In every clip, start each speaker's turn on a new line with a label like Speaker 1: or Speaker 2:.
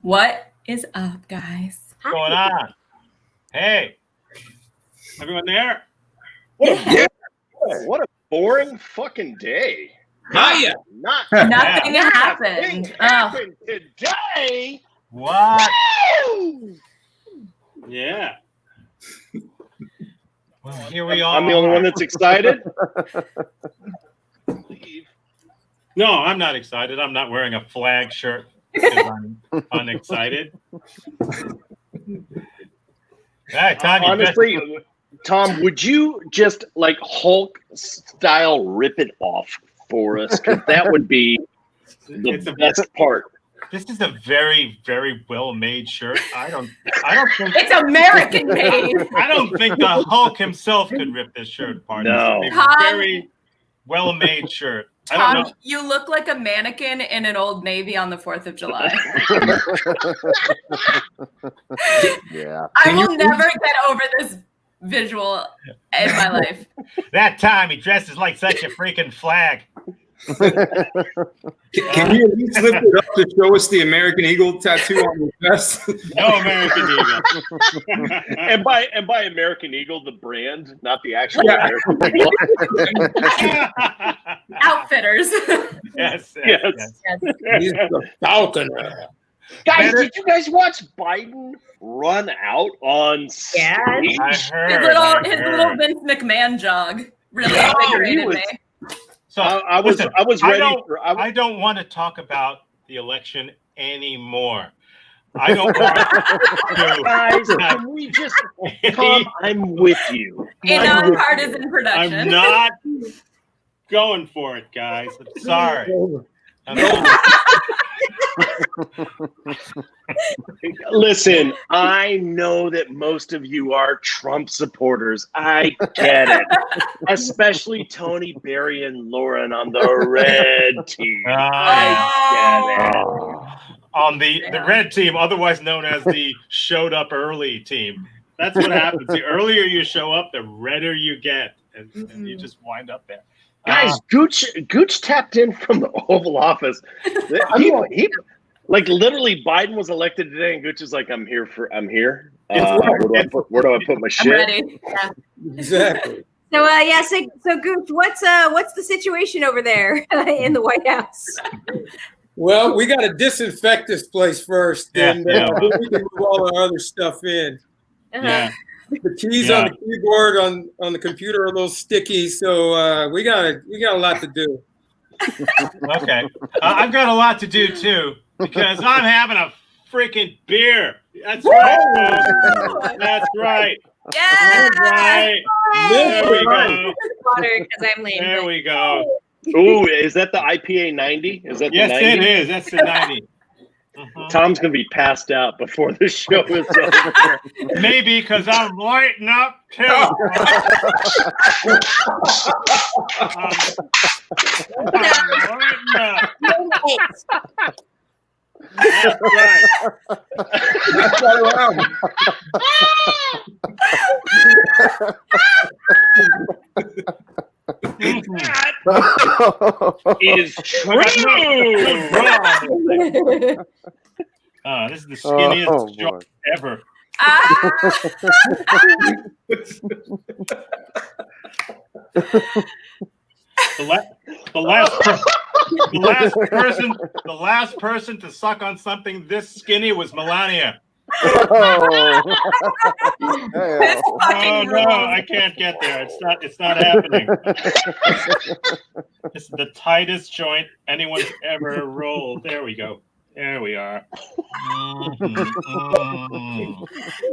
Speaker 1: What is up, guys?
Speaker 2: What's going on? Hey, everyone there?
Speaker 3: What a boring fucking day.
Speaker 4: Hiya.
Speaker 1: Nothing happened.
Speaker 3: Happened today.
Speaker 2: What?
Speaker 3: Woo!
Speaker 2: Yeah. Well, here we are.
Speaker 3: I'm the only one that's excited.
Speaker 2: No, I'm not excited. I'm not wearing a flag shirt because I'm unexcited. Hey, Tom,
Speaker 3: Honestly, Tom, would you just like Hulk style rip it off for us? Because that would be the best part.
Speaker 2: This is a very, very well-made shirt. I don't think
Speaker 1: It's American made.
Speaker 2: I don't think the Hulk himself could rip this shirt apart.
Speaker 3: No.
Speaker 2: It's a very well-made shirt. I don't
Speaker 1: Tom,
Speaker 2: know.
Speaker 1: you look like a mannequin in an Old Navy on the 4th of July.
Speaker 4: Yeah.
Speaker 1: I will never get over this visual in my life.
Speaker 2: That time he dresses like such a freaking flag.
Speaker 4: Can you at least lift it up to show us the American Eagle tattoo on your chest?
Speaker 2: No American Eagle.
Speaker 3: And by American Eagle, the brand, not the actual American Eagle.
Speaker 1: Outfitters.
Speaker 2: Yes.
Speaker 4: He's the falconer.
Speaker 3: Guys, did you guys watch Biden run out on stage?
Speaker 2: I
Speaker 1: His
Speaker 2: heard.
Speaker 1: little Vince McMahon jog really invigorated me.
Speaker 2: So
Speaker 3: I was ready for.
Speaker 2: I don't want to talk about the election anymore. I don't want
Speaker 3: Guys, can we just Tom? I'm with you.
Speaker 1: Nonpartisan production.
Speaker 2: I'm not going for it, guys. I'm sorry.
Speaker 3: Listen, I know that most of you are Trump supporters. I get it. Especially Tony, Barry, and Lauren on the red team. I get it.
Speaker 2: On the red team, otherwise known as the showed up early team. That's what happens. The earlier you show up, the redder you get. And you just wind up there.
Speaker 3: Guys, Gooch tapped in from the Oval Office. He like literally Biden was elected today, and Gooch is like, I'm here. Where do I put my shit?
Speaker 1: I'm ready. Yeah.
Speaker 4: Exactly.
Speaker 5: So Gooch, what's the situation over there in the White House?
Speaker 4: Well, we got to disinfect this place first, and then we can move all the other stuff in.
Speaker 2: Yeah.
Speaker 4: The keys on the keyboard on the computer are a little sticky, so we got a lot to do.
Speaker 2: Okay. I've got a lot to do too because I'm having a freaking beer. That's right. That's right.
Speaker 1: Yeah.
Speaker 2: That's right. There we go.
Speaker 5: Water because I'm lame.
Speaker 2: There we go.
Speaker 3: Ooh, is that the IPA 90? Is that the 90?
Speaker 2: Yes, it is. That's the 90.
Speaker 3: Tom's gonna be passed out before the show is over.
Speaker 2: Maybe because I'm lighting up too. I'm lighting up. That's right.
Speaker 4: That's all around.
Speaker 3: Is true.
Speaker 2: This is the skinniest joke ever. The last person to suck on something this skinny was Melania. Oh no, I can't get there. It's not happening. This is the tightest joint anyone's ever rolled. There we go. There we are.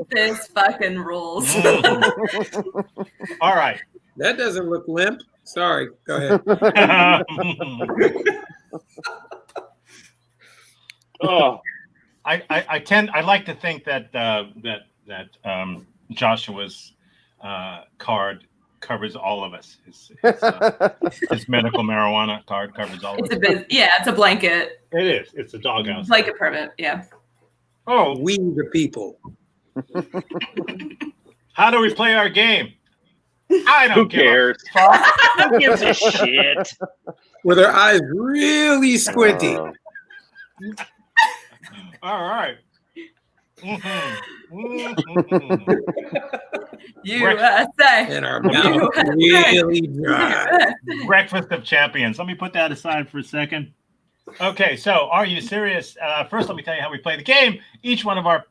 Speaker 1: This fucking rules.
Speaker 2: All right.
Speaker 4: That doesn't look limp. Sorry. Go ahead.
Speaker 3: Oh,
Speaker 2: I like to think that Joshua's card covers all of us. His medical marijuana card covers all of us.
Speaker 1: It's a blanket.
Speaker 2: It is. It's a doghouse.
Speaker 1: Blanket permit, yeah.
Speaker 2: Oh,
Speaker 4: We the people.
Speaker 2: how do we play our game? I don't
Speaker 3: who cares? Who gives a shit?
Speaker 4: With their eyes really squinty.
Speaker 2: All right.
Speaker 1: USA.
Speaker 4: And our mouth really dry.
Speaker 2: Breakfast of champions. Let me put that aside for a second. Okay, so are you serious? First, let me tell you how we play the game. Each one of our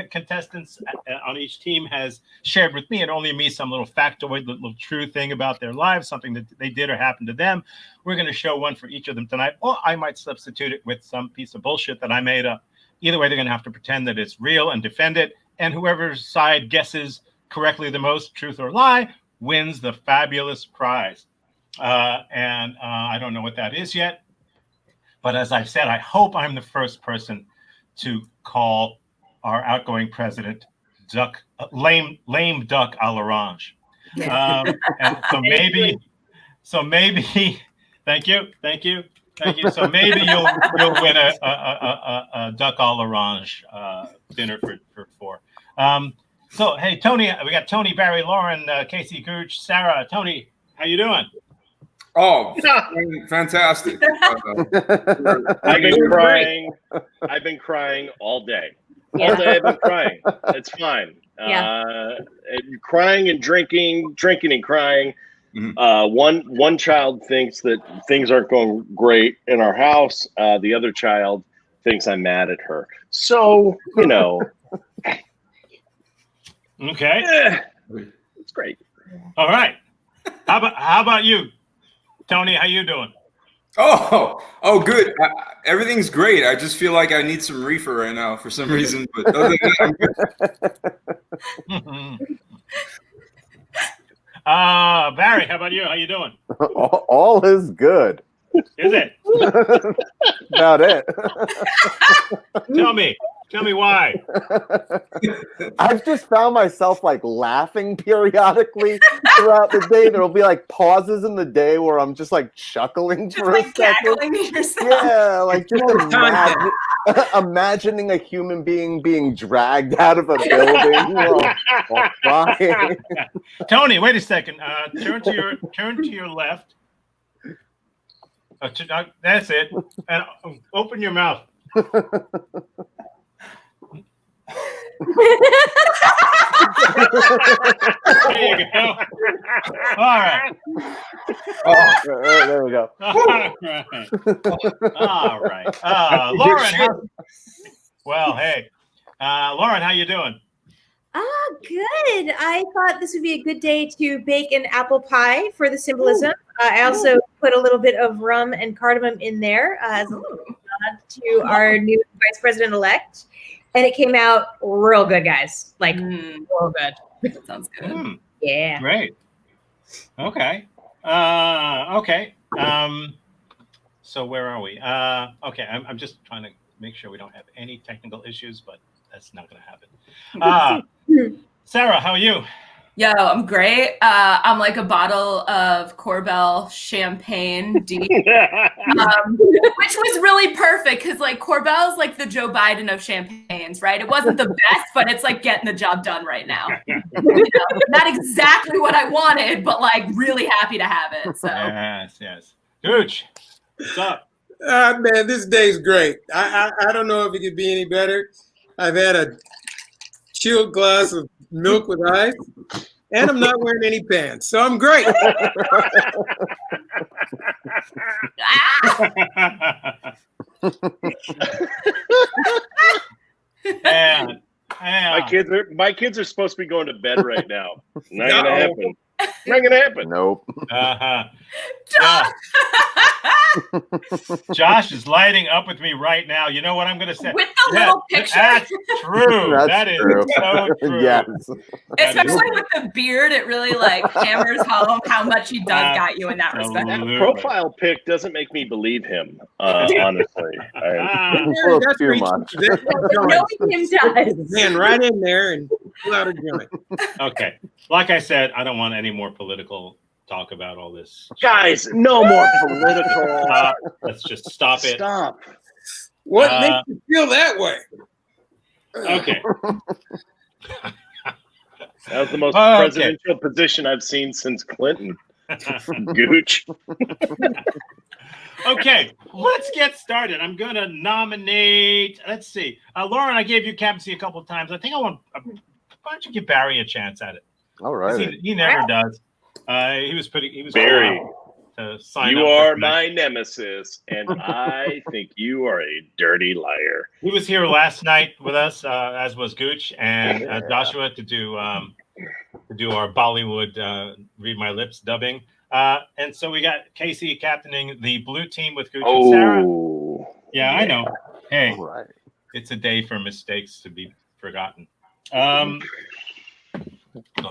Speaker 2: contestants on each team has shared with me and only me some little factoid, little true thing about their lives, something that they did or happened to them. We're going to show one for each of them tonight, or I might substitute it with some piece of bullshit that I made up. Either way, they're going to have to pretend that it's real and defend it, and whoever side guesses correctly the most, truth or lie, wins the fabulous prize. I don't know what that is yet, but as I've said, I hope I'm the first person to call our outgoing president lame duck à l'orange. And so maybe, thank you. So maybe you'll win a duck à l'orange dinner for four. So hey, Tony, we got Tony, Barry, Lauren, Casey, Gooch, Sara. Tony, how you doing?
Speaker 6: Oh, fantastic!
Speaker 3: I've been crying. I've been crying all day. All day I've been crying. It's fine. Crying and drinking and crying.
Speaker 6: Mm-hmm.
Speaker 3: One child thinks that things aren't going great in our house. The other child thinks I'm mad at her. So,
Speaker 2: Okay.
Speaker 3: It's great.
Speaker 2: All right. How about you, Tony? How you doing?
Speaker 6: Oh, good. Everything's great. I just feel like I need some reefer right now for some reason. But other than that, I'm good.
Speaker 2: Barry, how about you? How you doing?
Speaker 7: All is good.
Speaker 2: Is it?
Speaker 7: About it.
Speaker 2: Tell me why.
Speaker 7: I've just found myself like laughing periodically throughout the day. There'll be like pauses in the day where I'm just like chuckling for a second. Yeah, like just imagining a human being dragged out of a building while crying.
Speaker 2: Tony, wait a second. Turn to your left. That's it. And open your mouth. There you go. All right.
Speaker 7: There we go.
Speaker 2: All right. Lauren. Lauren, how you doing?
Speaker 5: Good. I thought this would be a good day to bake an apple pie for the symbolism. I also put a little bit of rum and cardamom in there as a little nod to our new vice president-elect. And it came out real good, guys. Like, real good.
Speaker 1: That sounds good.
Speaker 5: Yeah.
Speaker 2: Great. Okay. Okay. So where are we? Okay. I'm just trying to make sure we don't have any technical issues, but that's not going to happen. Sara, how are you?
Speaker 1: Yo, I'm great. I'm like a bottle of Corbel champagne deep, which was really perfect because like Corbel's like the Joe Biden of champagnes, right? It wasn't the best, but it's like getting the job done right now. Not exactly what I wanted, but like really happy to have it. So
Speaker 2: Yes. Gooch, what's up?
Speaker 4: Man, this day's great. I don't know if it could be any better. I've had a chilled glass of milk with ice, and I'm not wearing any pants, so I'm great.
Speaker 2: And
Speaker 3: my kids are supposed to be going to bed right now. Not gonna happen. Not gonna happen.
Speaker 7: Nope.
Speaker 2: Josh is lighting up with me right now. You know what I'm going to say?
Speaker 1: with the little picture.
Speaker 2: That's true.
Speaker 7: That's
Speaker 2: Is
Speaker 7: true.
Speaker 2: so true.
Speaker 7: Yes.
Speaker 1: Especially with the beard, it really like hammers home how much he does got you in that respect.
Speaker 3: That profile pic doesn't make me believe him, honestly.
Speaker 4: That's
Speaker 7: too much.
Speaker 5: Knowing him does.
Speaker 4: Man, right in there and pull out a joint.
Speaker 2: Okay. Like I said, I don't want any more political talk about all this.
Speaker 3: Guys, no more political.
Speaker 2: Stop. Let's just stop it.
Speaker 3: Stop.
Speaker 4: What makes you feel that way?
Speaker 2: Okay.
Speaker 3: That was the most presidential position I've seen since Clinton. Gooch.
Speaker 2: Okay, let's get started. I'm going to nominate. Let's see, Lauren. I gave you captaincy a couple of times. I think I want. Why don't you give Barry a chance at it?
Speaker 7: All right.
Speaker 2: He never does. He was
Speaker 3: Barry.
Speaker 2: To sign
Speaker 3: You
Speaker 2: up
Speaker 3: are my nemesis, and I think you are a dirty liar.
Speaker 2: He was here last night with us, as was Gooch and Joshua, to do our Bollywood "Read My Lips" dubbing. And so we got Casey captaining the blue team with Gooch and Sara. Yeah, I know. Hey,
Speaker 7: Right.
Speaker 2: It's a day for mistakes to be forgotten. Don't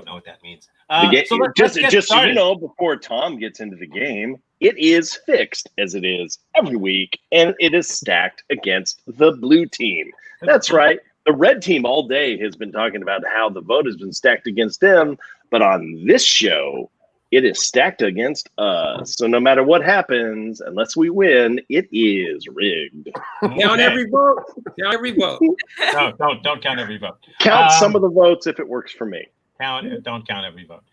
Speaker 2: know what that means. So let's get
Speaker 3: just so
Speaker 2: started.
Speaker 3: you know, before Tom gets into the game, it is fixed as it is every week, and it is stacked against the blue team. That's right. The red team all day has been talking about how the vote has been stacked against them, but on this show, it is stacked against us. So no matter what happens, unless we win, it is rigged.
Speaker 4: Count every vote. Count every vote.
Speaker 2: No, don't count every vote.
Speaker 3: Count some of the votes if it works for me.
Speaker 2: Don't count every vote.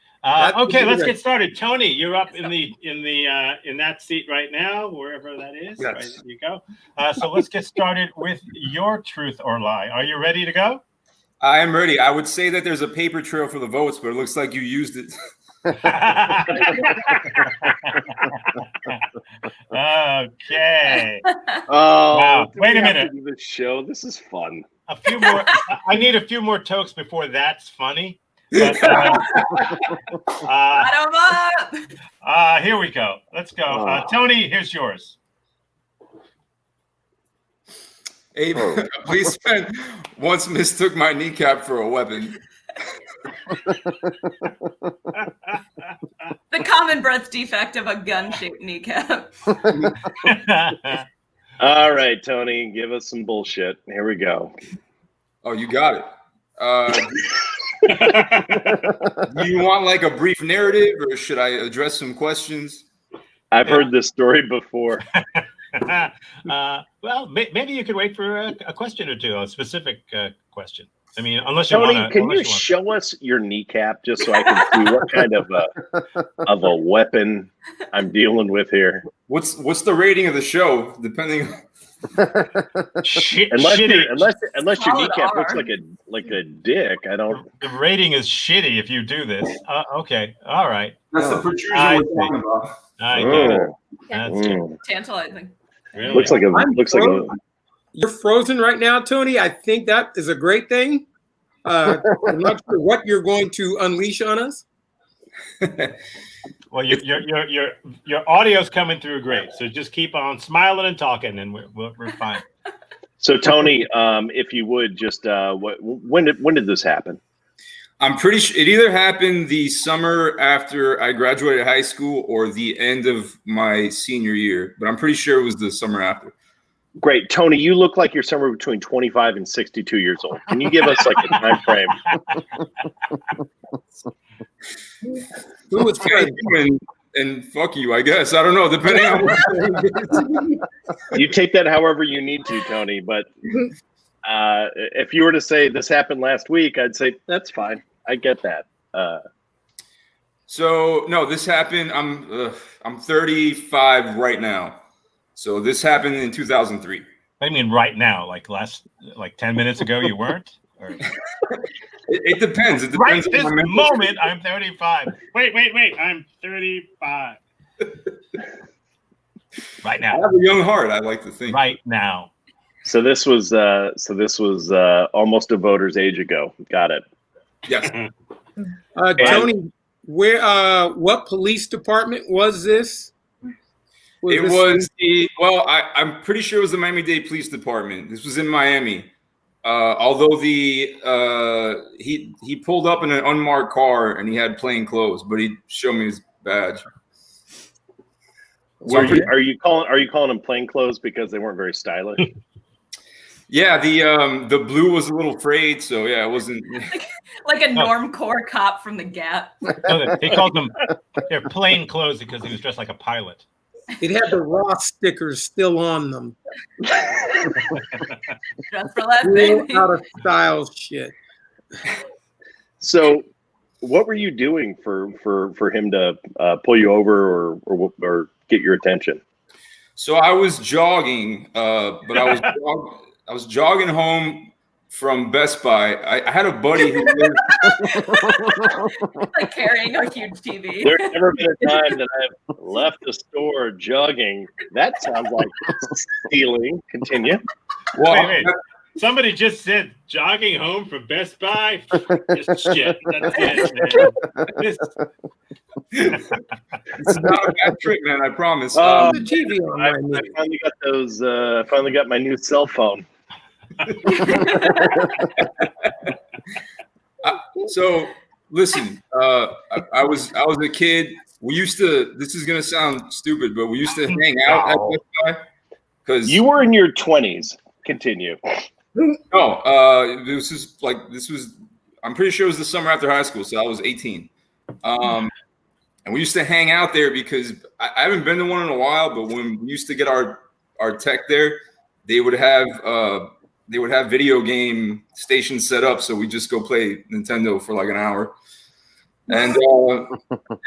Speaker 2: Okay, let's get started. Tony, you're up in that seat right now, wherever that is.
Speaker 4: Yes.
Speaker 2: Right, there you go. So let's get started with your truth or lie. Are you ready to go?
Speaker 6: I am ready. I would say that there's a paper trail for the votes, but it looks like you used it.
Speaker 2: Okay.
Speaker 3: Oh,
Speaker 2: Wow.
Speaker 3: do
Speaker 2: Wait
Speaker 3: we
Speaker 2: a
Speaker 3: have
Speaker 2: minute.
Speaker 3: to do this show. This is fun.
Speaker 2: A few more. I need a few more tokes before that's funny. But, here we go. Let's go. Tony, here's yours.
Speaker 6: A policeman once mistook my kneecap for a weapon.
Speaker 1: The common birth defect of a gun-shaped kneecap.
Speaker 3: All right, Tony, give us some bullshit. Here we go.
Speaker 6: Oh, you got it. Do you want like a brief narrative, or should I address some questions?
Speaker 3: I've heard this story before.
Speaker 2: Well, maybe you could wait for a question or two, a specific question. I mean, unless you
Speaker 3: Tony,
Speaker 2: want to.
Speaker 3: can you show us your kneecap just so I can see what kind of a weapon I'm dealing with here?
Speaker 6: What's the rating of the show? Depending.
Speaker 3: Unless your kneecap looks like a dick, I don't.
Speaker 2: The rating is shitty if you do this. Okay, all right.
Speaker 6: That's the protrusion we're talking about.
Speaker 2: I get it.
Speaker 1: Yeah.
Speaker 2: That's good.
Speaker 1: Tantalizing.
Speaker 2: Really?
Speaker 3: Looks like a.
Speaker 4: You're frozen right now, Tony. I think that is a great thing. I'm not sure what you're going to unleash on us.
Speaker 2: Well, your audio's coming through great. So just keep on smiling and talking, and we're fine.
Speaker 3: So, Tony, if you would just, when did this happen?
Speaker 6: I'm pretty sure it either happened the summer after I graduated high school or the end of my senior year, but I'm pretty sure it was the summer after.
Speaker 3: Great. Tony, you look like you're somewhere between 25 and 62 years old. Can you give us like a time frame?
Speaker 6: Who was and fuck you, I guess. I don't know, depending on what
Speaker 3: You take that however you need to, Tony, but if you were to say this happened last week, I'd say that's fine. I get that.
Speaker 6: So no, this happened. I'm 35 right now. So this happened in 2003.
Speaker 2: I mean, right now, like 10 minutes ago, you weren't. Or...
Speaker 6: It depends. It depends.
Speaker 2: Right this moment, I'm 35. Wait. I'm 35. Right now.
Speaker 6: I have a young heart, I like to think.
Speaker 2: Right now.
Speaker 3: So this was almost a voter's age ago. Got it.
Speaker 6: Yes.
Speaker 4: Tony, what police department was this?
Speaker 6: I'm pretty sure it was the Miami-Dade Police Department. This was in Miami. Although he pulled up in an unmarked car and he had plain clothes, but he showed me his badge.
Speaker 3: Are you calling them plain clothes because they weren't very stylish?
Speaker 6: Yeah, the blue was a little frayed, so yeah, it wasn't
Speaker 1: like a normcore cop from the Gap.
Speaker 2: He called them they're plain clothes because he was dressed like a pilot.
Speaker 4: It had the Ross stickers still on them.
Speaker 1: Just for less, baby.
Speaker 4: Out of style shit.
Speaker 3: So, what were you doing for him to pull you over or get your attention?
Speaker 6: So I was jogging, but I was jogging home from Best Buy. I had a buddy who lived
Speaker 1: Like carrying a huge TV.
Speaker 3: There's never been a time that I've left the store jogging. That sounds like stealing. Continue.
Speaker 6: well,
Speaker 2: Wait. Somebody just said jogging home from Best Buy. Just shit. That's it, man.
Speaker 6: it's not a bad trick, man. I promise.
Speaker 4: The TV on
Speaker 3: I
Speaker 4: my knee.
Speaker 3: finally got those. Finally got my new cell phone.
Speaker 6: So listen, I was a kid. We used to. This is gonna sound stupid, but we used to hang out at Best Buy because
Speaker 3: You were in your 20s. Continue.
Speaker 6: no, this was. I'm pretty sure it was the summer after high school, so I was 18. And we used to hang out there because I haven't been to one in a while. But when we used to get our tech there, they would have video game stations set up, so we just go play Nintendo for like an hour. And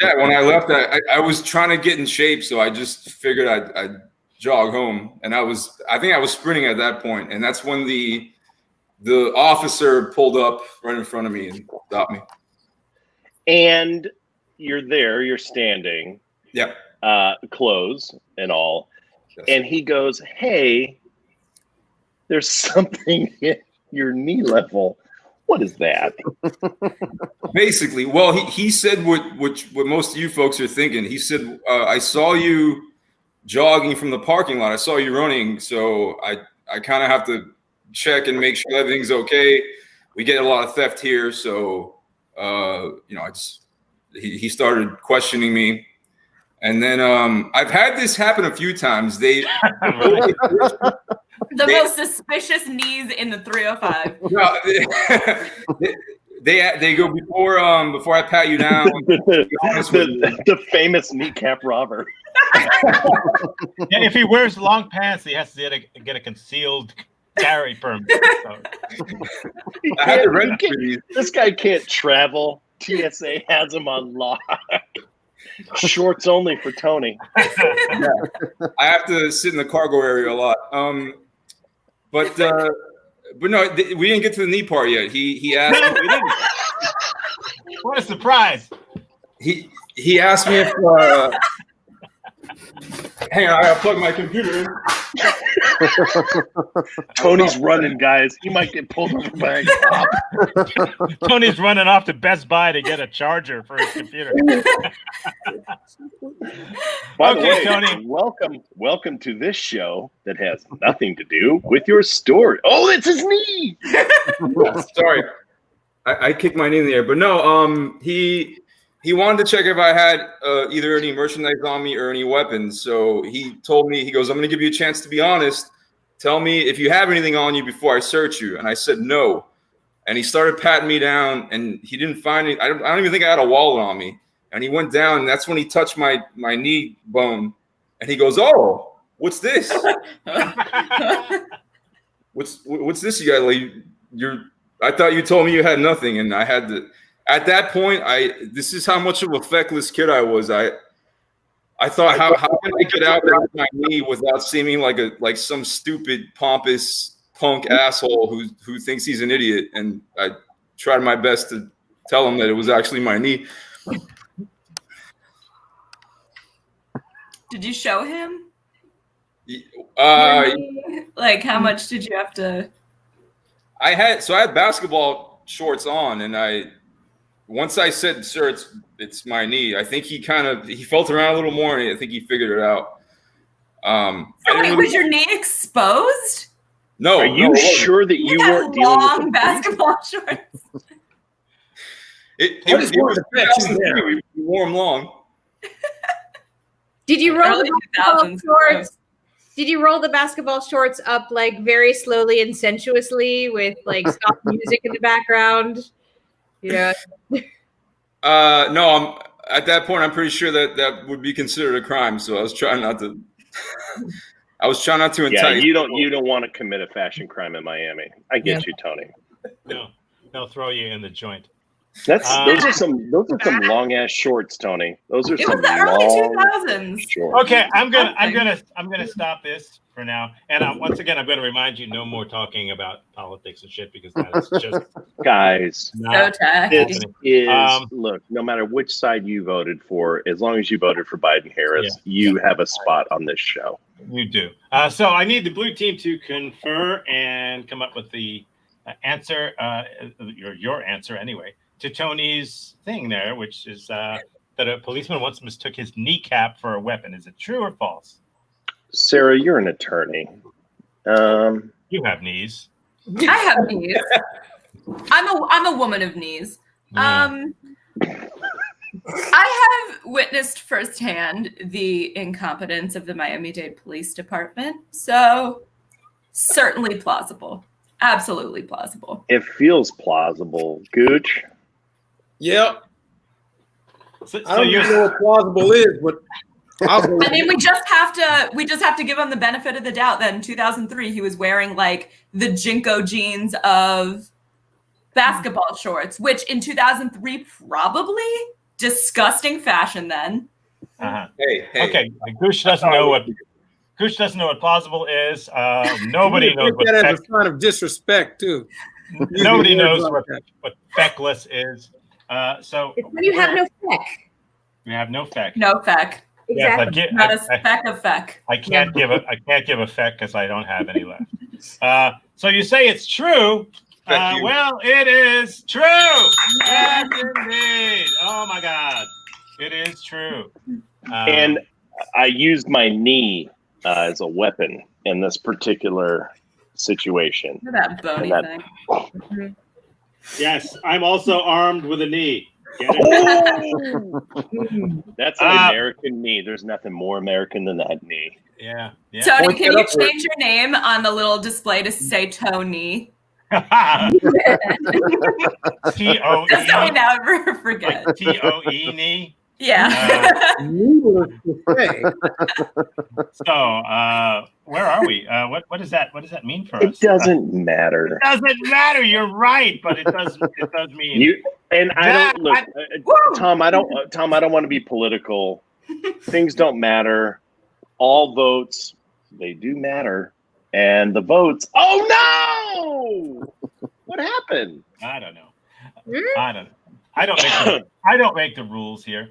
Speaker 6: yeah, when I left, I was trying to get in shape, so I just figured I'd jog home, and I think I was sprinting at that point, and that's when the officer pulled up right in front of me and stopped me.
Speaker 3: And you're there. You're standing.
Speaker 6: Yeah.
Speaker 3: Clothes and all.
Speaker 6: Yes.
Speaker 3: And he goes, "Hey, there's something at your knee level. What is that?"
Speaker 6: Basically, well, he said what most of you folks are thinking. He said, "I saw you jogging from the parking lot. I saw you running, so I kind of have to check and make sure everything's okay. We get a lot of theft here, so he started questioning me, and then I've had this happen a few times.
Speaker 1: The most suspicious knees in the 305.
Speaker 6: No, they go before I pat you down.
Speaker 3: the famous kneecap robber.
Speaker 2: Yeah, if he wears long pants, he has to get a concealed carry permit. So.
Speaker 6: I had to rent for these.
Speaker 3: This guy can't travel. TSA has him on lock. Shorts only for Tony.
Speaker 6: Yeah. I have to sit in the cargo area a lot. But no, we didn't get to the knee part yet. He asked.
Speaker 2: We didn't. What a surprise!
Speaker 6: He asked me if. Hang on, I gotta plug my computer in.
Speaker 3: Tony's running, guys. He might get pulled over by a cop.
Speaker 2: Tony's running off to Best Buy to get a charger for his computer.
Speaker 3: By the
Speaker 2: Okay,
Speaker 3: way,
Speaker 2: Tony.
Speaker 3: welcome to this show that has nothing to do with your story. Oh, it's his knee.
Speaker 6: Sorry, I kicked my knee in the air, but no. He wanted to check if I had either any merchandise on me or any weapons. So he told me, he goes, "I'm going to give you a chance to be honest. Tell me if you have anything on you before I search you." And I said no. And he started patting me down, and he didn't find any. I don't even think I had a wallet on me. And he went down, and that's when he touched my knee bone. And he goes, "Oh, what's this? What's this you got? Like, I thought you told me you had nothing." And I had to. At that point, this is how much of a feckless kid I was. I thought, how can I get out there with my knee without seeming like some stupid pompous punk asshole who thinks he's an idiot? And I tried my best to tell him that it was actually my knee.
Speaker 1: Did you show him?
Speaker 6: Like,
Speaker 1: how much did you have to?
Speaker 6: I had basketball shorts on, and once I said, "Sir, it's my knee," I think he felt around a little more, and I think he figured it out.
Speaker 1: Was your knee exposed?
Speaker 6: No.
Speaker 3: Are you sure that you weren't dealing with
Speaker 1: long basketball shorts?
Speaker 6: It was 2003. We wore them long.
Speaker 5: Did you roll
Speaker 1: Early
Speaker 5: the basketball
Speaker 1: 2000s.
Speaker 5: shorts? Did you roll the basketball shorts up like very slowly and sensuously with like soft music in the background? Yeah.
Speaker 6: No, at that point, I'm pretty sure that would be considered a crime. So I was trying not to. I was trying not to entice.
Speaker 3: Yeah, you don't want to commit a fashion crime in Miami. I get you, Tony.
Speaker 2: No, they'll throw you in the joint.
Speaker 3: Those are some long ass shorts, Tony. Those are
Speaker 1: It
Speaker 3: some
Speaker 1: was the early
Speaker 3: long
Speaker 1: 2000s.
Speaker 3: shorts.
Speaker 2: Okay, I'm gonna stop this for now. And once again, I'm gonna remind you, no more talking about politics and shit because that is just
Speaker 3: Guys,
Speaker 2: not
Speaker 1: So tacky.
Speaker 3: this is look. No matter which side you voted for, as long as you voted for Biden Harris, you have a spot on this show.
Speaker 2: You do. So I need the blue team to confer and come up with the answer, your answer anyway, to Tony's thing there, which is that a policeman once mistook his kneecap for a weapon. Is it true or false?
Speaker 3: Sarah, you're an attorney.
Speaker 2: You have knees.
Speaker 1: I have knees. I'm a woman of knees.
Speaker 2: Yeah.
Speaker 1: I have witnessed firsthand the incompetence of the Miami-Dade Police Department, so certainly plausible. Absolutely plausible.
Speaker 3: It feels plausible, Gooch.
Speaker 4: Yep.
Speaker 2: So
Speaker 4: I don't
Speaker 2: you're
Speaker 4: even know what plausible is, but I'll go
Speaker 1: I mean, we just have to give him the benefit of the doubt that in 2003 he was wearing like the Jinko jeans of basketball shorts, which in 2003 probably disgusting fashion then.
Speaker 6: Hey.
Speaker 2: okay. Gooch doesn't know what plausible is. Nobody knows what
Speaker 4: that as a sign of disrespect too.
Speaker 2: nobody knows what feckless is. So
Speaker 5: It's when you have no feck.
Speaker 2: we have no feck.
Speaker 1: No feck.
Speaker 5: Exactly.
Speaker 1: Not a speck of feck.
Speaker 2: I can't give a feck because I don't have any left. So you say it's true.
Speaker 6: Thank you.
Speaker 2: Well, it is true. Yes, indeed. Oh my God, it is true.
Speaker 3: And I used my knee as a weapon in this particular situation.
Speaker 1: Look at that bony thing.
Speaker 2: Yes, I'm also armed with a knee. Get it?
Speaker 3: Oh! That's an American knee. There's nothing more American than that knee.
Speaker 2: Yeah.
Speaker 1: Tony, can you change your name on the little display to say Tony?
Speaker 2: T-O-E.
Speaker 1: Just so we never forget.
Speaker 2: T-O-E knee.
Speaker 1: Yeah.
Speaker 4: Needless to say,
Speaker 2: So, where are we? What does that mean for us?
Speaker 3: It doesn't matter.
Speaker 2: It doesn't matter. You're right, but it does mean
Speaker 3: You and I don't look, Tom. I don't want to be political. Things don't matter. All votes, they do matter, and the votes. Oh no! What happened?
Speaker 2: I don't know. I don't make the rules here.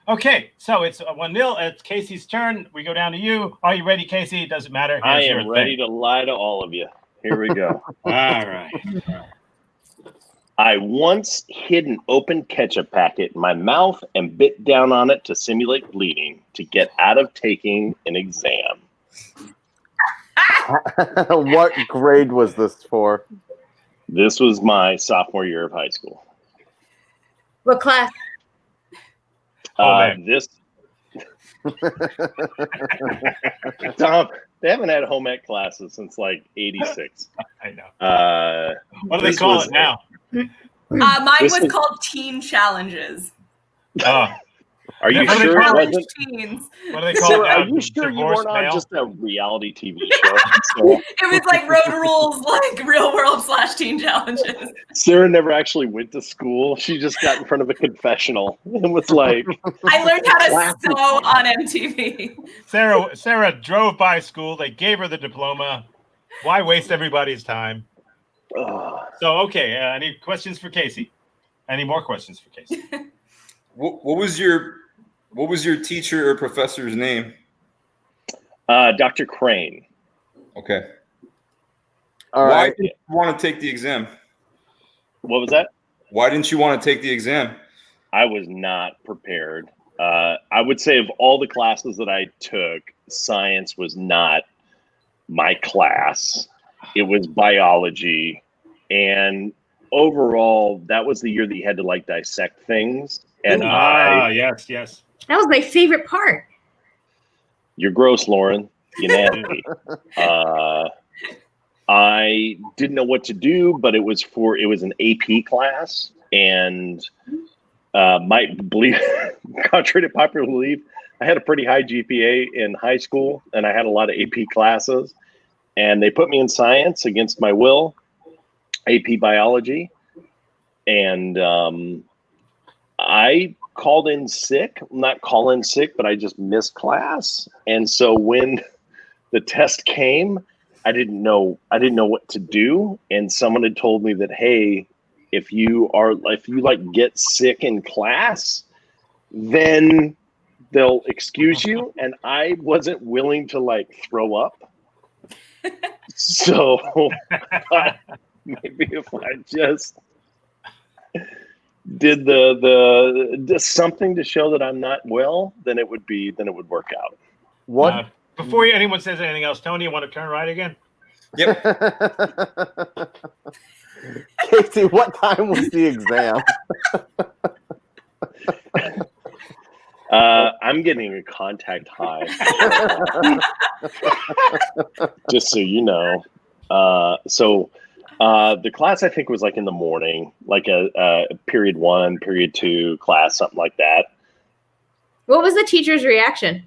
Speaker 2: Okay, so it's 1-0. It's Casey's turn. We go down to you. Are you ready, Casey? It doesn't matter.
Speaker 3: I am ready to lie to all of you. Here we go.
Speaker 2: All right.
Speaker 3: I once hid an open ketchup packet in my mouth and bit down on it to simulate bleeding to get out of taking an exam.
Speaker 7: What grade was this for?
Speaker 3: This was my sophomore year of high school.
Speaker 5: What class?
Speaker 3: This Tom, they haven't had home ec classes since like '86.
Speaker 2: I know. What do they call it now?
Speaker 1: Mine was called Teen Challenges.
Speaker 3: Are you
Speaker 2: What do they
Speaker 3: sure it
Speaker 2: call
Speaker 3: wasn't?
Speaker 1: Teens.
Speaker 2: What do they call
Speaker 3: Sarah,
Speaker 2: it now?
Speaker 3: are you sure you
Speaker 2: Divorce
Speaker 3: weren't on
Speaker 2: mail?
Speaker 3: just a reality TV show? So,
Speaker 1: It was like Road Rules, like Real World / Teen Challenges.
Speaker 3: Sarah never actually went to school. She just got in front of a confessional and was like,
Speaker 1: I learned how to sew on MTV.
Speaker 2: Sarah drove by school. They gave her the diploma. Why waste everybody's time?
Speaker 3: "Ugh."
Speaker 2: So, okay. Any questions for Casey? Any more questions for Casey?
Speaker 6: What was your teacher or professor's name?
Speaker 3: Dr. Crane.
Speaker 6: Okay.
Speaker 7: All
Speaker 6: Why
Speaker 7: right.
Speaker 6: didn't you want to take the exam?
Speaker 3: What was that?
Speaker 6: Why didn't you want to take the exam?
Speaker 3: I was not prepared. I would say of all the classes that I took, science was not my class. It was biology. And overall, that was the year that you had to like dissect things. And
Speaker 2: yes.
Speaker 5: That was my favorite part.
Speaker 3: you're gross, Lauren. You nasty. I didn't know what to do, but it was an AP class, and might believe, contrary to popular belief, I had a pretty high GPA in high school, and I had a lot of AP classes, and they put me in science against my will, AP biology, and I called in sick. Not call in sick, but I just missed class. And so when the test came, I didn't know what to do. And someone had told me that, hey, if you like get sick in class, then they'll excuse you. And I wasn't willing to like throw up. So maybe if I just did the something to show that I'm not well, then it would work out.
Speaker 7: What?
Speaker 2: Before anyone says anything else, Tony, you want to turn right again?
Speaker 6: Yep.
Speaker 7: Casey, what time was the exam?
Speaker 3: I'm getting a contact high. Just so you know. The class I think was like in the morning, like a period 1, period 2 class, something like that.
Speaker 5: What was the teacher's reaction?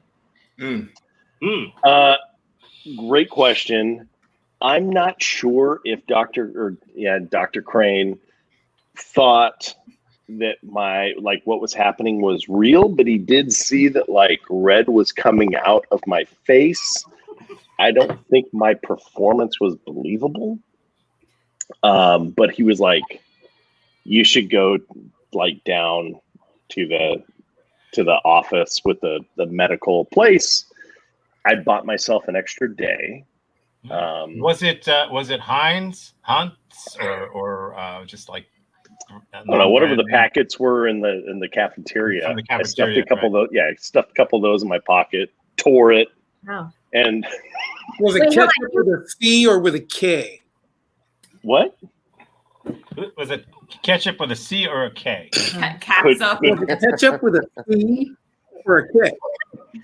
Speaker 3: Great question. I'm not sure if Dr. Crane thought that what was happening was real, but he did see that like red was coming out of my face. I don't think my performance was believable. But he was like, you should go like down to the office with the medical place. I bought myself an extra day.
Speaker 2: Was it Hunts or just like
Speaker 3: I don't know, whatever the packets were in the cafeteria.
Speaker 2: From the cafeteria,
Speaker 3: I stuffed a couple of those. Yeah, I stuffed a couple of those in my pocket, tore it.
Speaker 5: Oh.
Speaker 3: And
Speaker 4: was it ketchup with a C or with a K?
Speaker 3: What?
Speaker 2: Was it ketchup with a C or a K?
Speaker 1: Catsup.
Speaker 4: Ketchup with a C or a K?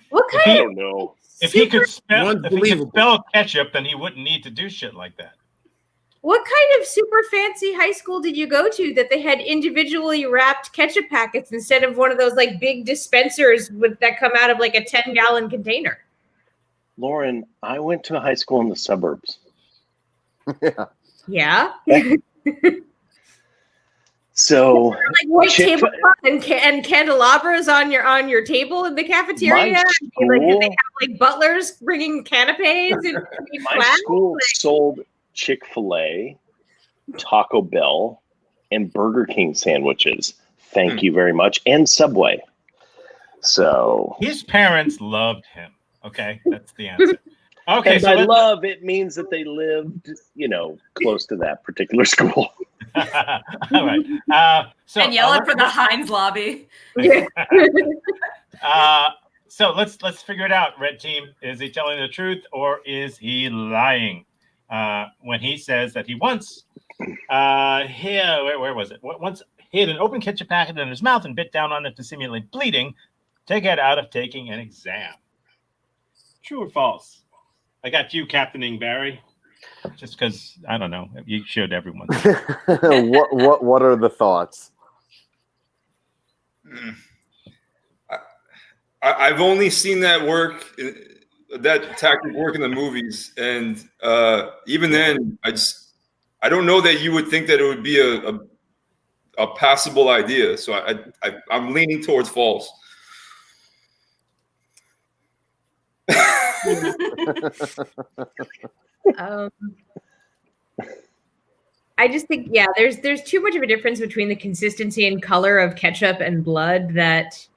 Speaker 5: What
Speaker 3: I
Speaker 5: kind
Speaker 3: don't know.
Speaker 2: If he could spell ketchup, then he wouldn't need to do shit like that.
Speaker 5: What kind of super fancy high school did you go to that they had individually wrapped ketchup packets instead of one of those like big dispensers that come out of like a 10-gallon container?
Speaker 3: Lauren, I went to high school in the suburbs.
Speaker 5: Yeah.
Speaker 3: So
Speaker 5: like white tablecloth and candelabras on your table in the cafeteria. Like, did they have like butlers bringing canapes and
Speaker 3: my school sold Chick-fil-A, Taco Bell, and Burger King sandwiches. Thank you very much, and Subway. So
Speaker 2: his parents loved him. Okay, that's the answer. Okay,
Speaker 3: and by love, it means that they lived, close to that particular school.
Speaker 2: All right.
Speaker 1: And yell it for the Heinz lobby.
Speaker 2: So let's figure it out. Red team, is he telling the truth or is he lying? When he says that he once, where was it? Once hid an open ketchup packet in his mouth and bit down on it to simulate bleeding to get out of taking an exam. True or false? I got you captaining, Barry. Just because I don't know, you showed everyone.
Speaker 7: What are the thoughts?
Speaker 6: I've only seen that tactic work in the movies, and even then, I don't know that you would think that it would be a passable idea. So I'm leaning towards false.
Speaker 5: I just think, there's too much of a difference between the consistency and color of ketchup and blood that,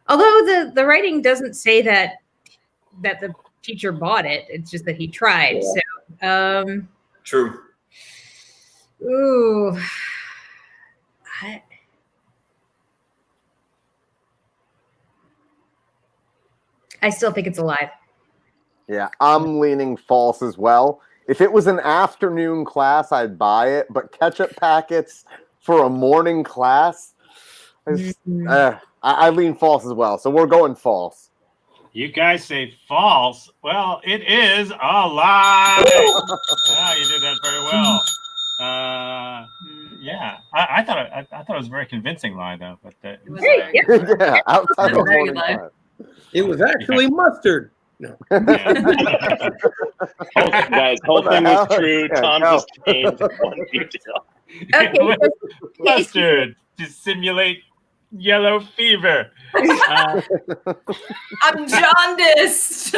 Speaker 5: although the writing doesn't say that the teacher bought it, it's just that he tried. Yeah. So,
Speaker 6: true.
Speaker 5: Ooh, I still think it's alive.
Speaker 7: Yeah, I'm leaning false as well. If it was an afternoon class, I'd buy it. But ketchup packets for a morning class, I lean false as well. So we're going false.
Speaker 2: You guys say false. Well, it is a lie. You did that very well. I thought it was a very convincing lie, though. But it was
Speaker 7: outside the morning class.
Speaker 4: It was actually mustard. No.
Speaker 3: Guys, whole thing was true. Tom just changed one detail.
Speaker 5: Okay.
Speaker 2: Mustard to simulate yellow fever.
Speaker 1: I'm jaundiced.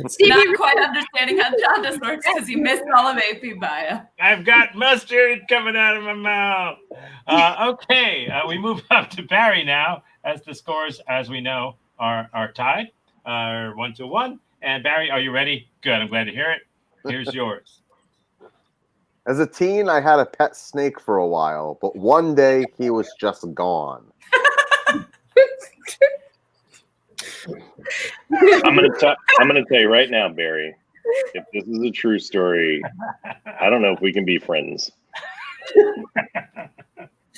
Speaker 5: Stevie,
Speaker 1: Not quite understanding how jaundice works because you missed all of AP Bio.
Speaker 2: I've got mustard coming out of my mouth. Okay, we move up to Barry now, as the scores, as we know, are tied, 1-1. And Barry, are you ready? Good. I'm glad to hear it. Here's yours.
Speaker 7: As a teen, I had a pet snake for a while, but one day he was just gone.
Speaker 3: I'm gonna tell you right now, Barry. If this is a true story, I don't know if we can be friends.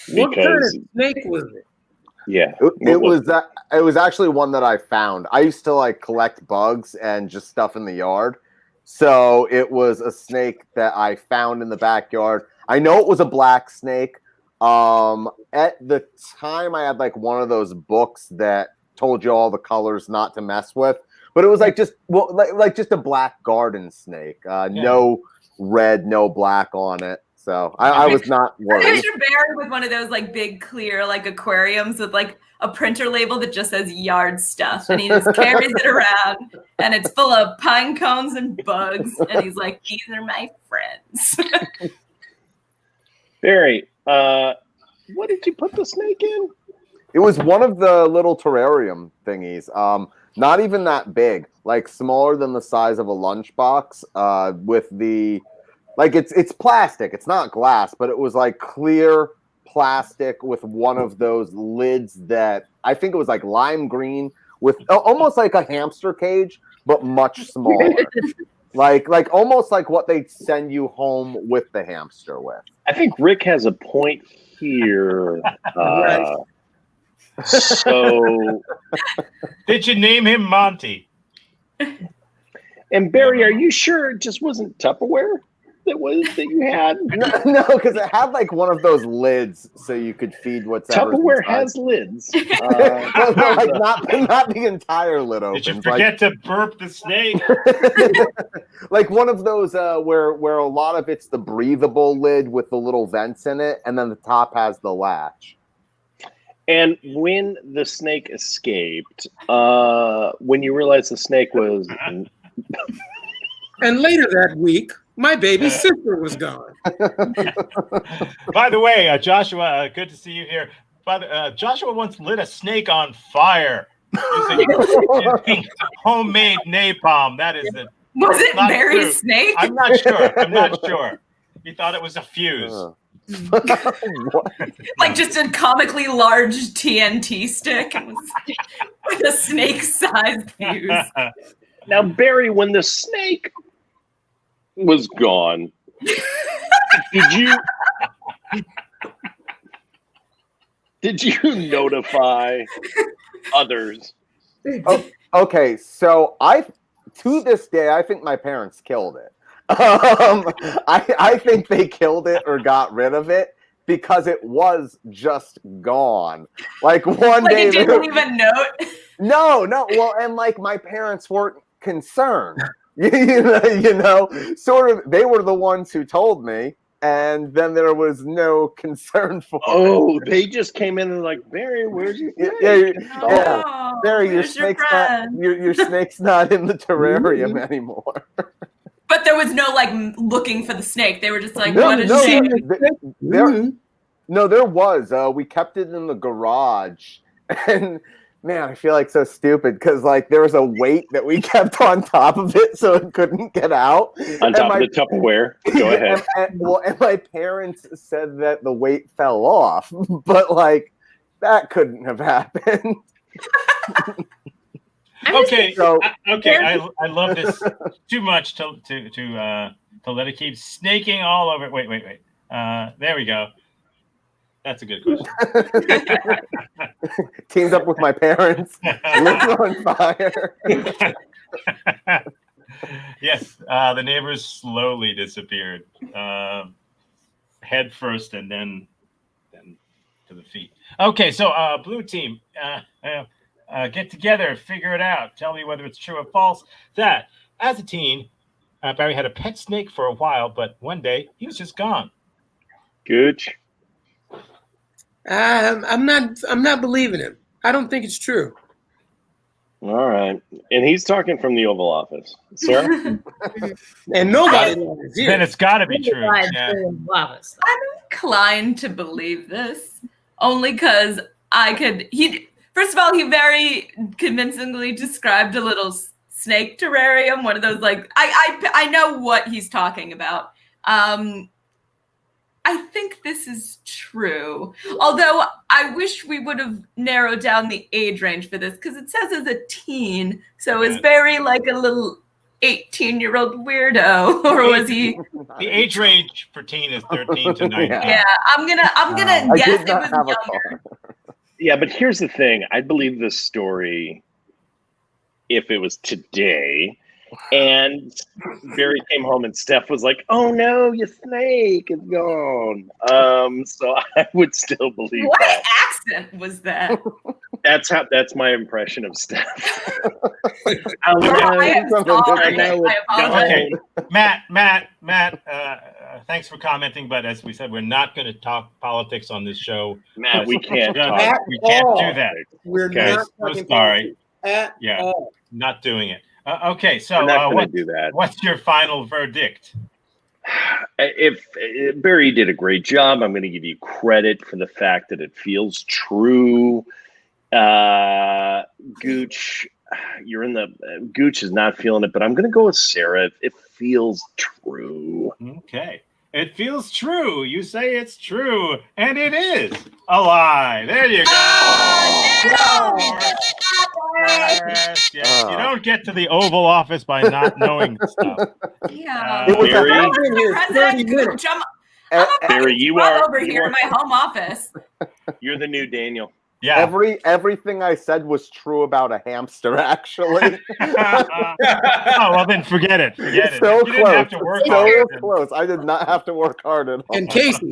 Speaker 4: What kind of snake was it?
Speaker 3: Yeah,
Speaker 7: It was actually one that I found. I used to like collect bugs and just stuff in the yard. So it was a snake that I found in the backyard. I know it was a black snake. At the time, I had like one of those books that told you all the colors not to mess with, but it was like just just a black garden snake. No red, no black on it. So I was not worried.
Speaker 1: I picture Barry with one of those like big clear like aquariums with like a printer label that just says yard stuff, and he just carries it around, and it's full of pine cones and bugs, and he's like, "These are my friends."
Speaker 3: Barry, what did you put the snake in?
Speaker 7: It was one of the little terrarium thingies. Not even that big, like smaller than the size of a lunchbox. With the like, it's plastic. It's not glass, but it was like clear plastic with one of those lids that I think it was like lime green with almost like a hamster cage, but much smaller. like almost like what they send you home with the hamster with.
Speaker 3: I think Rick has a point here. So,
Speaker 2: did you name him Monty?
Speaker 3: And Barry, are you sure it just wasn't Tupperware that you had?
Speaker 7: No, because it had like one of those lids so you could feed what's
Speaker 3: Tupperware has lids.
Speaker 7: Like not the entire lid opens.
Speaker 2: Did you forget to burp the snake?
Speaker 7: Like one of those where a lot of it's the breathable lid with the little vents in it, and then the top has the latch.
Speaker 3: And when the snake escaped, when you realized the snake was...
Speaker 4: And later that week, my baby sister was gone.
Speaker 2: By the way, Joshua, good to see you here. Joshua once lit a snake on fire using homemade napalm. That is it.
Speaker 1: Was it Barry's snake?
Speaker 2: I'm not sure. He thought it was a fuse.
Speaker 1: Like just a comically large TNT stick with a snake-sized fuse.
Speaker 3: Now, Barry, when the snake was gone, did you notify others?
Speaker 7: Oh, okay, so to this day, I think my parents killed it. I think they killed it or got rid of it because it was just gone. Like one day,
Speaker 1: it didn't leave a note.
Speaker 7: No. Well, and like my parents weren't concerned. you know, sort of. They were the ones who told me, and then there was no concern for.
Speaker 3: Oh, they just came in and like, Barry, where's your snake?
Speaker 7: Yeah. Barry, your snake's not in the terrarium anymore.
Speaker 1: But there was no like looking for the snake. They were just like, what a shame.
Speaker 7: There was. We kept it in the garage, and man, I feel like so stupid because like there was a weight that we kept on top of it so it couldn't get out.
Speaker 3: On top of the Tupperware. Go ahead.
Speaker 7: And my parents said that the weight fell off, but like that couldn't have happened.
Speaker 2: Okay, I love this too much to let it keep snaking all over. Wait. There we go. That's a good question.
Speaker 7: Teamed up with my parents. Lit on fire.
Speaker 2: Yes, the neighbors slowly disappeared, head first and then to the feet. Okay, so blue team, get together, figure it out. Tell me whether it's true or false that as a teen, Barry had a pet snake for a while, but one day he was just gone.
Speaker 3: Gooch.
Speaker 4: I'm not believing him. I don't think it's true.
Speaker 3: All right. And he's talking from the Oval Office. Sarah?
Speaker 4: And nobody lies
Speaker 2: Then
Speaker 4: here.
Speaker 2: it's got to be true. Yeah.
Speaker 1: I'm inclined to believe this only because first of all, he very convincingly described a little snake terrarium, one of those, like, I know what he's talking about. I think this is true. Although I wish we would have narrowed down the age range for this, because it says as a teen, so it's very like a little 18-year-old weirdo, or was he?
Speaker 2: The age range for teen is 13 to 19.
Speaker 1: Yeah, I'm gonna guess it was younger.
Speaker 3: Yeah, but here's the thing. I believe this story if it was today. And Barry came home and Steph was like, "Oh no, your snake is gone." So I would still believe
Speaker 1: what
Speaker 3: that.
Speaker 1: accent was that?
Speaker 3: That's my impression of Steph.
Speaker 1: I am sorry. I apologize.
Speaker 2: Okay, Matt. Thanks for commenting, but as we said, we're not going to talk politics on this show.
Speaker 3: Matt, we can't
Speaker 2: Yeah,
Speaker 3: talk.
Speaker 2: we can't do that.
Speaker 4: We're
Speaker 3: Okay.
Speaker 4: not
Speaker 2: So
Speaker 4: talking
Speaker 2: sorry.
Speaker 4: at
Speaker 2: Yeah,
Speaker 4: all.
Speaker 2: not doing it. Okay, so
Speaker 3: We're not going to do that.
Speaker 2: what's your final verdict?
Speaker 3: If Barry did a great job, I'm going to give you credit for the fact that it feels true. Gooch, Gooch is not feeling it, but I'm going to go with Sarah. It feels true.
Speaker 2: Okay. It feels true. You say it's true, and it is a lie. There you go. Yes. You don't get to the Oval Office by not knowing stuff.
Speaker 1: Yeah.
Speaker 7: It was
Speaker 3: Barry,
Speaker 1: I'm
Speaker 4: been here 30
Speaker 1: President
Speaker 4: minutes.
Speaker 1: Gooch. I'm a
Speaker 3: Barry, you
Speaker 1: fucking
Speaker 3: are
Speaker 1: over here in my home office.
Speaker 3: You're the new Daniel.
Speaker 2: Yeah.
Speaker 7: Everything I said was true about a hamster, actually.
Speaker 2: Oh, well, then forget it. Forget it.
Speaker 7: So
Speaker 2: You didn't have to
Speaker 7: close.
Speaker 2: work
Speaker 7: So
Speaker 2: hard.
Speaker 7: close. I did not have to work hard at all.
Speaker 4: And Casey,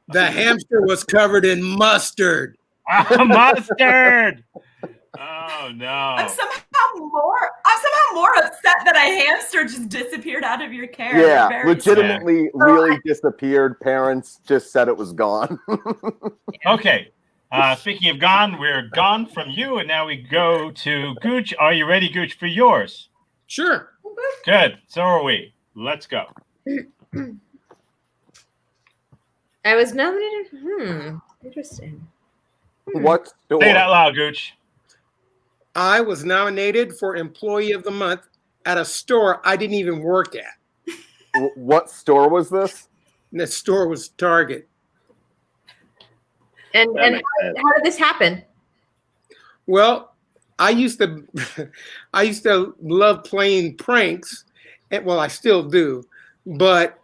Speaker 4: the hamster was covered in mustard.
Speaker 2: Mustard. Oh no.
Speaker 1: I'm somehow more upset that a hamster just disappeared out of your care.
Speaker 7: Yeah,
Speaker 1: Very
Speaker 7: legitimately, really disappeared. Parents just said it was gone.
Speaker 2: Okay. Speaking of gone, we're gone from you, and now we go to Gooch. Are you ready, Gooch, for yours?
Speaker 4: Sure.
Speaker 2: Good. So are we. Let's go.
Speaker 5: I was nominated. Interesting.
Speaker 7: What store?
Speaker 2: Say it out loud, Gooch.
Speaker 4: I was nominated for Employee of the Month at a store I didn't even work at.
Speaker 7: What store was this?
Speaker 4: And the store was Target.
Speaker 5: And how did this happen?
Speaker 4: Well, I used to love playing pranks, and well, I still do, but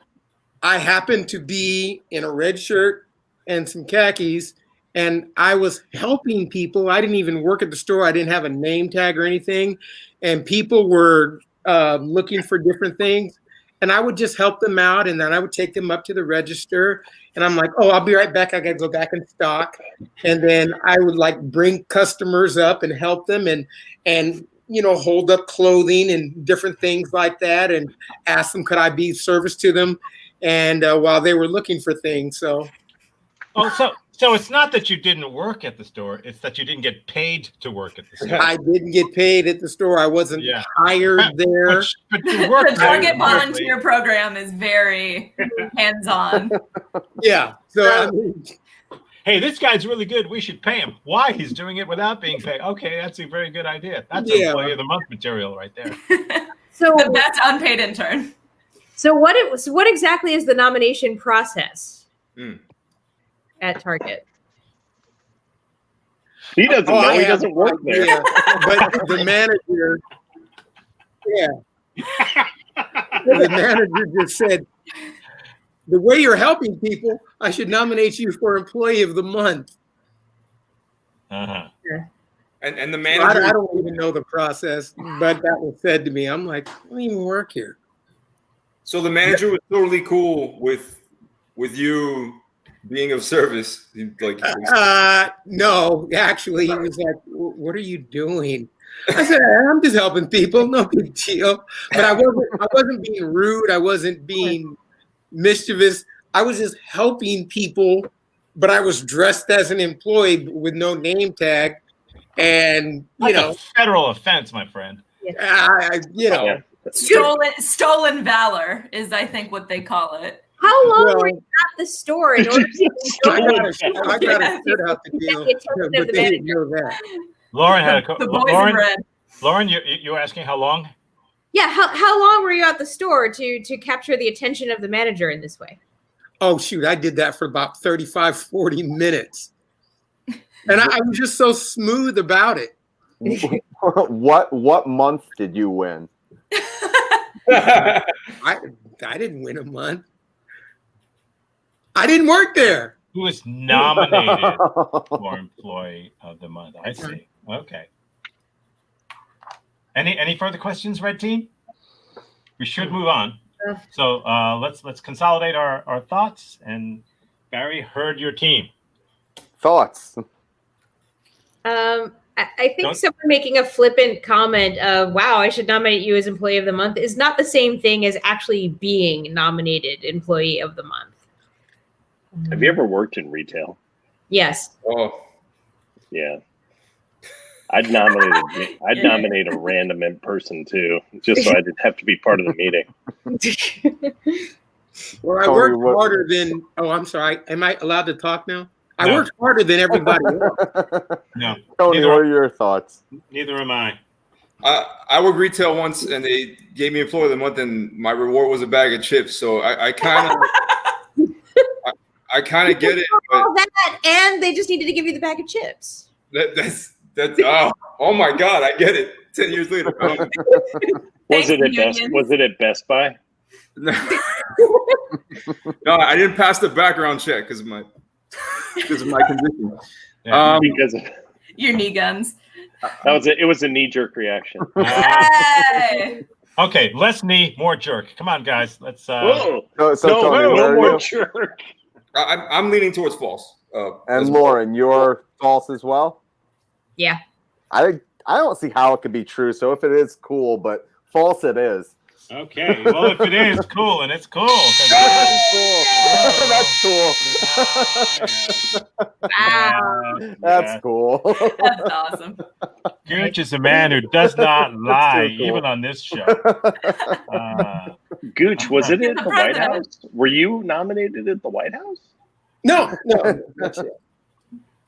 Speaker 4: I happened to be in a red shirt and some khakis, and I was helping people. I didn't even work at the store. I didn't have a name tag or anything, and people were looking for different things, and I would just help them out, and then I would take them up to the register. And I'm like, oh, I'll be right back. I got to go back in stock. And then I would like bring customers up and help them and hold up clothing and different things like that and ask them, could I be of service to them? And while they were looking for things. So
Speaker 2: it's not that you didn't work at the store. It's that you didn't get paid to work at the store.
Speaker 4: I didn't get paid at the store. I wasn't hired there.
Speaker 2: But you worked
Speaker 1: The Target
Speaker 2: there.
Speaker 1: volunteer program is very hands-on.
Speaker 4: Yeah. So
Speaker 2: hey, this guy's really good. We should pay him. Why? He's doing it without being paid. Okay, that's a very good idea. That's Employee of the Month material right there.
Speaker 5: So
Speaker 1: The best unpaid intern.
Speaker 5: So what exactly is the nomination process at Target?
Speaker 3: He doesn't know. He doesn't work there.
Speaker 4: Yeah, but the manager, the manager just said, the way you're helping people, I should nominate you for Employee of the Month.
Speaker 2: Uh-huh.
Speaker 6: And the
Speaker 4: I
Speaker 6: manager.
Speaker 4: don't even know the process, but that was said to me. I'm like, I don't even work here.
Speaker 6: So the manager was totally cool with you being of service. Like,
Speaker 4: No, actually, he was like, what are you doing? I said, I'm just helping people. No big deal. But I wasn't being rude. I wasn't being mischievous. I was just helping people, but I was dressed as an employee with no name tag, and
Speaker 2: That's a federal offense, my friend.
Speaker 1: Stolen valor is, I think, what they call it.
Speaker 5: How long were you at the store in order to
Speaker 4: I got a shirt out the deal, but they didn't know that.
Speaker 2: Lauren had a
Speaker 1: the boys in red.
Speaker 2: Lauren, you were asking how long?
Speaker 5: Yeah, how long were you at the store to capture the attention of the manager in this way?
Speaker 4: Oh, shoot, I did that for about 35, 40 minutes. And I was just so smooth about it.
Speaker 7: What month did you win?
Speaker 4: I didn't win a month. I didn't work there.
Speaker 2: Who was nominated for Employee of the Month? I see. Okay. Any further questions, Red Team? We should move on. So let's consolidate our thoughts. And Barry, heard your team.
Speaker 7: Thoughts?
Speaker 5: I think someone making a flippant comment of, wow, I should nominate you as Employee of the Month is not the same thing as actually being nominated Employee of the Month.
Speaker 3: Have you ever worked in retail?
Speaker 5: Yes.
Speaker 6: Oh.
Speaker 3: Yeah. I'd nominate a random person too, just so I didn't have to be part of the meeting.
Speaker 4: Well, I worked harder than. Oh, I'm sorry. Am I allowed to talk now? I worked harder than everybody else.
Speaker 2: No.
Speaker 7: Tony, what are your thoughts?
Speaker 2: Neither am I.
Speaker 6: I worked retail once, and they gave me Employee of the Month, and my reward was a bag of chips. So I kind of get it. But
Speaker 5: all that, and they just needed to give you the bag of chips.
Speaker 6: That's oh my God, I get it. 10 years later.
Speaker 3: Was it at Best Buy?
Speaker 6: No, I didn't pass the background check because of my condition.
Speaker 2: Yeah.
Speaker 3: Because of
Speaker 1: Your knee guns.
Speaker 3: it was a knee-jerk reaction.
Speaker 1: Hey!
Speaker 2: Okay, less knee, more jerk. Come on, guys. Let's.
Speaker 3: Whoa!
Speaker 7: Tony,
Speaker 3: No more jerk.
Speaker 6: I'm leaning towards false.
Speaker 7: And Lauren, you're false as well?
Speaker 5: Yeah.
Speaker 7: I don't see how it could be true. So if it is, cool, but false it is.
Speaker 2: Okay. Well, if it is, cool, and it's cool.
Speaker 7: That's cool.
Speaker 5: Wow.
Speaker 7: That's cool.
Speaker 1: That's awesome.
Speaker 2: Gooch is a man who does not lie,
Speaker 7: cool.
Speaker 2: even on this show.
Speaker 3: Gooch, was it at the White
Speaker 1: president.
Speaker 3: House? Were you nominated at the White House?
Speaker 4: No, that's it.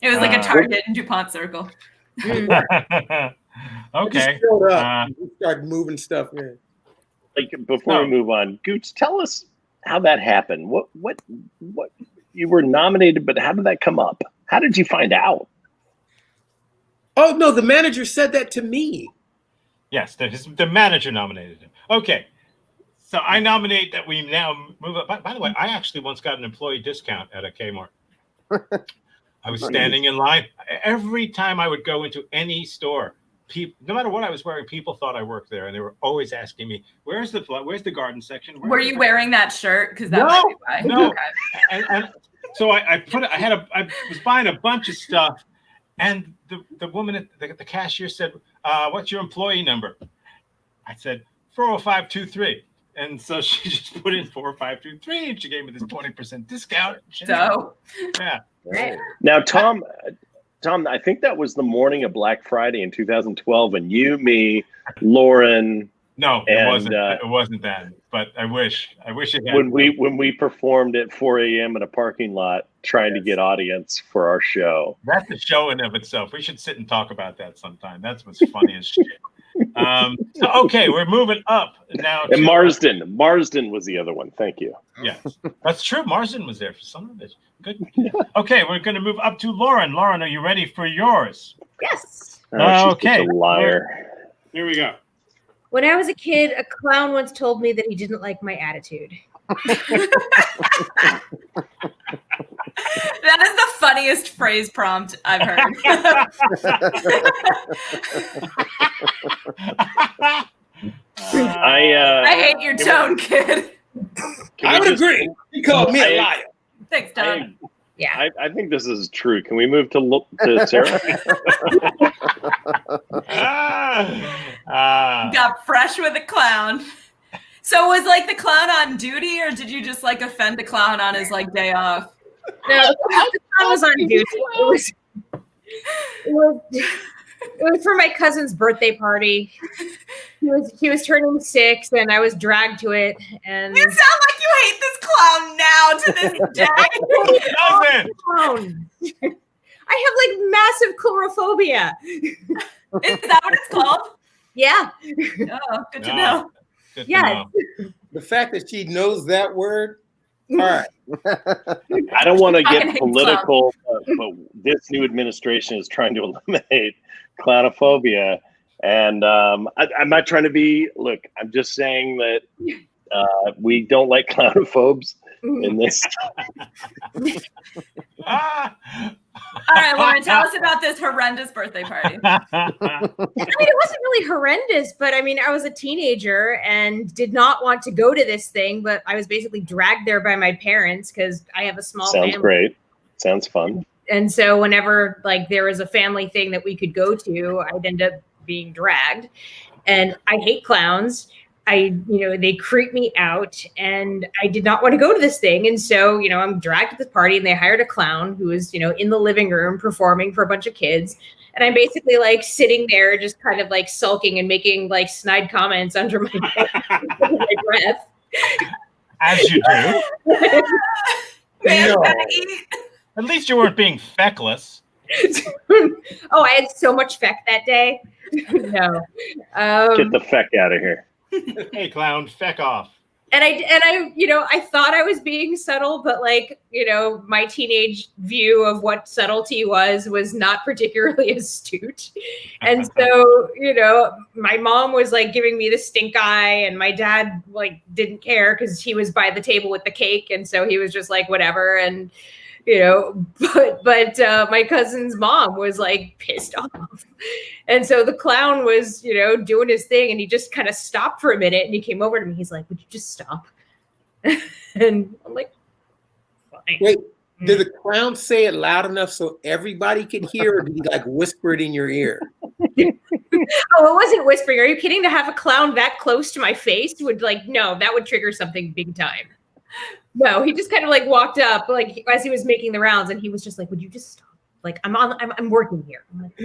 Speaker 1: It was like a Target in DuPont Circle.
Speaker 2: Okay.
Speaker 4: Showed up. We started moving stuff in.
Speaker 3: Like before we move on, Gooch, tell us how that happened. What you were nominated, but how did that come up? How did you find out?
Speaker 4: Oh no, the manager said that to me.
Speaker 2: Yes, the manager nominated him. Okay. So I nominate that we now move up. By the way, I actually once got an employee discount at a Kmart. I was standing in line. Every time I would go into any store, no matter what I was wearing, people thought I worked there, and they were always asking me, "Where's the garden section?"
Speaker 1: Were you wearing that shirt? Because that might be why.
Speaker 2: No.
Speaker 1: Okay.
Speaker 2: And so I was buying a bunch of stuff, and the woman at the cashier said, "What's your employee number?" I said 40523. And so she just put in 40523, and she gave me this 20% discount.
Speaker 1: So,
Speaker 2: yeah.
Speaker 3: Now, Tom, I think that was the morning of Black Friday in 2012, and you, me, Lauren.
Speaker 2: No, it wasn't. It wasn't that. But I wish it had.
Speaker 3: When we performed at 4 a.m. in a parking lot trying to get audience for our show.
Speaker 2: That's a show in of itself. We should sit and talk about that sometime. That's what's funny as shit. So, okay, we're moving up now.
Speaker 3: And Marsden was the other one. Thank you.
Speaker 2: Yes, that's true. Marsden was there for some of it. Good. Okay, we're going to move up to Lauren. Lauren, are you ready for yours?
Speaker 5: Yes.
Speaker 3: Oh, she's
Speaker 2: Okay.
Speaker 3: such a liar.
Speaker 2: Here we go.
Speaker 5: When I was a kid, a clown once told me that he didn't like my attitude.
Speaker 1: that is the funniest phrase prompt I've heard. I hate your tone, kid.
Speaker 4: I would agree. He called me a liar.
Speaker 1: Thanks, Don.
Speaker 5: Yeah.
Speaker 3: I think this is true. Can we move to Sarah?
Speaker 1: Got fresh with a clown. So was like the clown on duty, or did you just like offend the clown on his like day off?
Speaker 5: No, the clown was on duty. It was for my cousin's birthday party. He was turning 6, and I was dragged to it. And
Speaker 1: You sound like you hate this clown now to this day.
Speaker 2: Doesn't.
Speaker 5: clown. I have like massive chlorophobia.
Speaker 1: Is that what it's called?
Speaker 5: Yeah.
Speaker 1: Oh, good to
Speaker 2: No.
Speaker 1: know.
Speaker 2: Good to
Speaker 5: Yes.
Speaker 2: know.
Speaker 4: The fact that she knows that word. All right.
Speaker 3: I don't want to
Speaker 1: Fucking
Speaker 3: get
Speaker 1: hate
Speaker 3: political, but this new administration is trying to eliminate clownophobia. And I'm not trying to be, look, I'm just saying that we don't like clownophobes in this.
Speaker 2: Ah.
Speaker 1: All right, Lauren, tell us about this horrendous birthday party.
Speaker 5: I mean, it wasn't really horrendous, but I mean, I was a teenager and did not want to go to this thing, but I was basically dragged there by my parents because I have a small
Speaker 3: Sounds
Speaker 5: family.
Speaker 3: great. Sounds fun.
Speaker 5: And so whenever like there was a family thing that we could go to, I'd end up being dragged. And I hate clowns. They creep me out, and I did not want to go to this thing. And so, I'm dragged to this party, and they hired a clown who was, in the living room performing for a bunch of kids. And I'm basically like sitting there, just kind of like sulking and making like snide comments under my breath.
Speaker 2: As you do.
Speaker 1: Man,
Speaker 4: No.
Speaker 1: gotta eat.
Speaker 2: At least you weren't being feckless.
Speaker 5: Oh, I had so much feck that day. No.
Speaker 3: Get the feck out of here.
Speaker 2: Hey, clown, feck off.
Speaker 5: And I thought I was being subtle, but like, my teenage view of what subtlety was not particularly astute. And so, my mom was like giving me the stink eye, and my dad like didn't care because he was by the table with the cake. And so he was just like, whatever. And, but my cousin's mom was like pissed off. And so the clown was, doing his thing, and he just kind of stopped for a minute, and he came over to me. He's like, would you just stop? And I'm like, fine.
Speaker 4: Wait, did the clown say it loud enough so everybody could hear, or did he like whisper it in your ear?
Speaker 5: Oh, it wasn't whispering. Are you kidding? To have a clown that close to my face would that would trigger something big time. No, he just kind of like walked up like as he was making the rounds, and he was just like, would you just stop? Like, I'm working here. I'm like,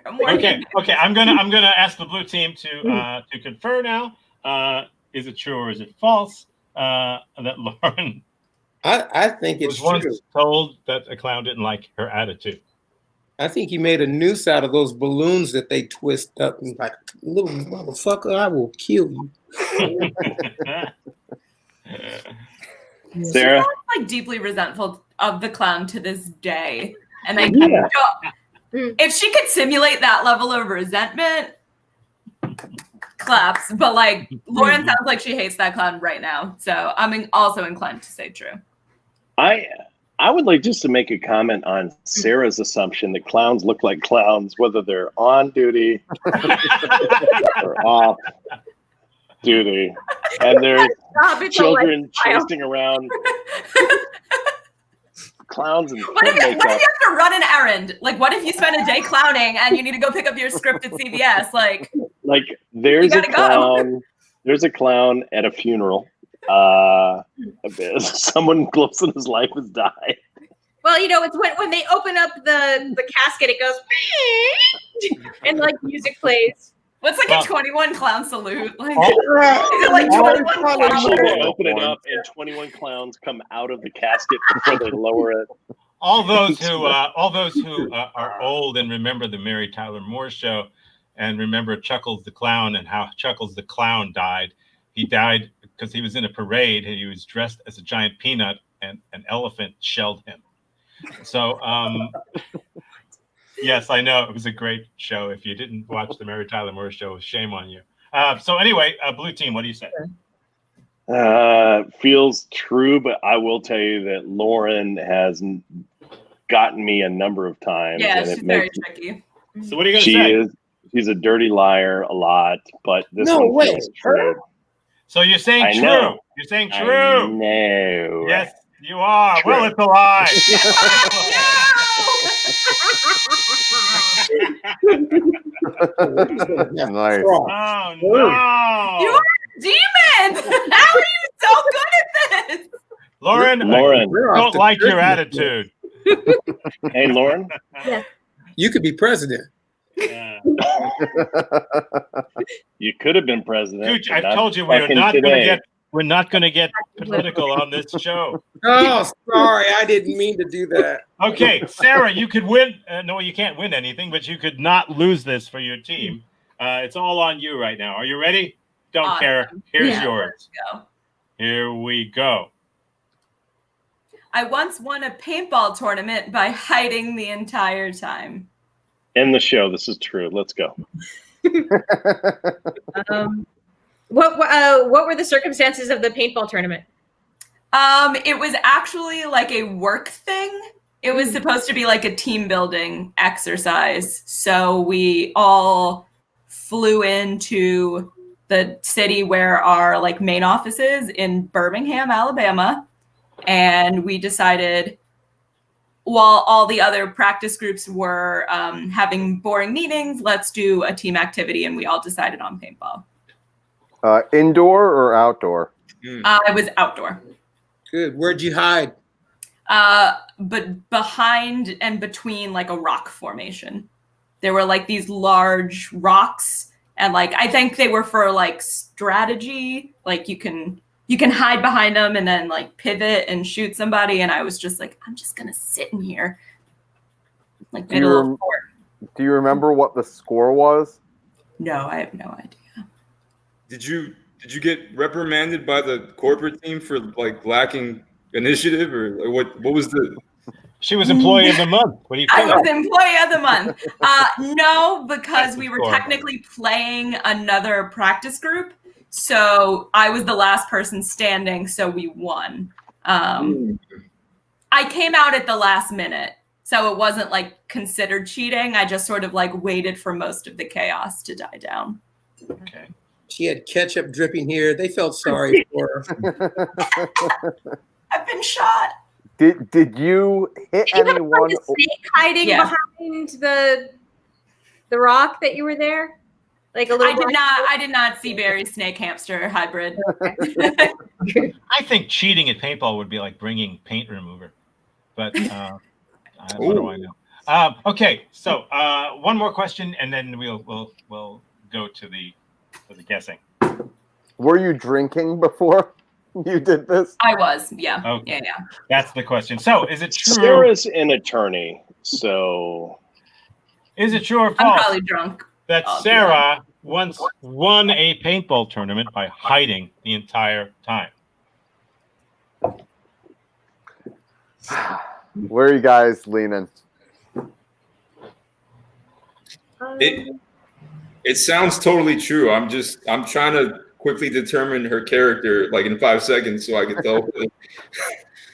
Speaker 1: I'm working.
Speaker 2: Okay. I'm gonna ask the blue team to confer now. Is it true or is it false that Lauren
Speaker 4: I think it's
Speaker 2: was once
Speaker 4: true.
Speaker 2: told that a clown didn't like her attitude?
Speaker 4: I think he made a noose out of those balloons that they twist up and like, little motherfucker, I will kill you.
Speaker 3: Sarah?
Speaker 1: I'm like deeply resentful of the clown to this day. And if she could simulate that level of resentment, claps. But like Lauren sounds like she hates that clown right now. So I'm also inclined to say true.
Speaker 3: I would like just to make a comment on Sarah's assumption that clowns look like clowns, whether they're on duty or off duty. And there's children chasing around clowns and
Speaker 1: what if you have to run an errand? Like, what if you spend a day clowning and you need to go pick up your script at CVS? Like
Speaker 3: there's a clown. There's a clown at a funeral. Someone close in his life has died.
Speaker 5: Well, it's when they open up the casket, it goes and like music plays.
Speaker 1: What's like a 21 clown salute? Like,
Speaker 2: Oh.
Speaker 1: is it like 21 clowns?
Speaker 3: Actually, they open it up and 21 clowns come out of the casket before they lower it.
Speaker 2: All those who are old and remember the Mary Tyler Moore Show and remember Chuckles the Clown and how Chuckles the Clown died. He died because he was in a parade and he was dressed as a giant peanut and an elephant shelled him. So, yes, I know. It was a great show. If you didn't watch the Mary Tyler Moore Show, shame on you. So anyway, blue team, what do you say?
Speaker 3: Feels true, but I will tell you that Lauren has gotten me a number of times.
Speaker 1: Yeah,
Speaker 3: and
Speaker 1: she's very tricky.
Speaker 2: So what are you going to say?
Speaker 3: She's a dirty liar a lot, but this
Speaker 4: No
Speaker 3: one
Speaker 4: way.
Speaker 3: feels true.
Speaker 2: So you're saying
Speaker 3: I
Speaker 2: true.
Speaker 3: know.
Speaker 2: You're saying
Speaker 3: I
Speaker 2: true.
Speaker 3: know.
Speaker 2: Yes, you are.
Speaker 3: True.
Speaker 2: Well, it's a lie.
Speaker 7: Nice.
Speaker 2: Oh, no.
Speaker 1: You are Demon! How are you so good at this?
Speaker 2: Lauren, I
Speaker 4: We're off
Speaker 2: don't
Speaker 4: the
Speaker 2: like your
Speaker 4: Christmas
Speaker 2: attitude.
Speaker 3: Hey, Lauren.
Speaker 5: Yes.
Speaker 4: You could be president.
Speaker 2: Yeah.
Speaker 3: You could have been president.
Speaker 2: Gooch,
Speaker 3: but
Speaker 2: I've
Speaker 3: not
Speaker 2: told you we're
Speaker 3: fucking
Speaker 2: not
Speaker 3: today.
Speaker 2: going to get political on this show.
Speaker 4: Oh, sorry, I didn't mean to do that.
Speaker 2: Okay, Sarah, you could win. No, you can't win anything, but you could not lose this for your team. It's all on you right now. Are you ready? Don't
Speaker 1: Awesome.
Speaker 2: care. Here's
Speaker 1: Yeah,
Speaker 2: yours.
Speaker 1: let's go.
Speaker 2: Here we go.
Speaker 1: I once won a paintball tournament by hiding the entire time.
Speaker 3: End the show. This is true. Let's go.
Speaker 5: What were the circumstances of the paintball tournament?
Speaker 1: It was actually like a work thing. It was supposed to be like a team building exercise. So we all flew into the city where our like main office is in Birmingham, Alabama. And we decided, while all the other practice groups were having boring meetings, let's do a team activity. And we all decided on paintball.
Speaker 7: Indoor or outdoor?
Speaker 1: It was outdoor.
Speaker 4: Good. Where'd you hide?
Speaker 1: But behind and between like a rock formation. There were like these large rocks. And like, I think they were for like strategy. Like you can hide behind them and then like pivot and shoot somebody. And I was just like, I'm just gonna sit in here. Like middle of court.
Speaker 7: Do you remember what the score was?
Speaker 1: No, I have no idea.
Speaker 6: Did you get reprimanded by the corporate team for like lacking initiative, or what was the?
Speaker 2: She was employee of the month. What do you
Speaker 1: I
Speaker 2: think?
Speaker 1: was employee of the month. No, because
Speaker 2: That's
Speaker 1: we were
Speaker 2: adorable.
Speaker 1: technically playing another practice group. So I was the last person standing, so we won. I came out at the last minute, so it wasn't like considered cheating. I just sort of like waited for most of the chaos to die down.
Speaker 2: Okay.
Speaker 4: She had ketchup dripping here. They felt sorry for her.
Speaker 1: I've been shot.
Speaker 7: Did you hit
Speaker 5: Did you have
Speaker 7: anyone?
Speaker 5: like a snake hiding
Speaker 1: Yeah.
Speaker 5: behind the rock that you were there? Like a little.
Speaker 1: I did not see Barry's snake hamster hybrid.
Speaker 2: I think cheating at paintball would be like bringing paint remover, but what do I know? Okay, so one more question, and then we'll go to the guessing.
Speaker 7: Were you drinking before you did this?
Speaker 1: I was, yeah.
Speaker 2: Okay.
Speaker 1: Yeah.
Speaker 2: That's the question. So, is it true?
Speaker 3: Sarah's an attorney, so
Speaker 2: Is it true or
Speaker 1: I'm
Speaker 2: false
Speaker 1: probably drunk.
Speaker 2: that Sarah once won a paintball tournament by hiding the entire time?
Speaker 7: Where are you guys leaning?
Speaker 6: It sounds totally true. I'm trying to quickly determine her character like in 5 seconds so I can tell.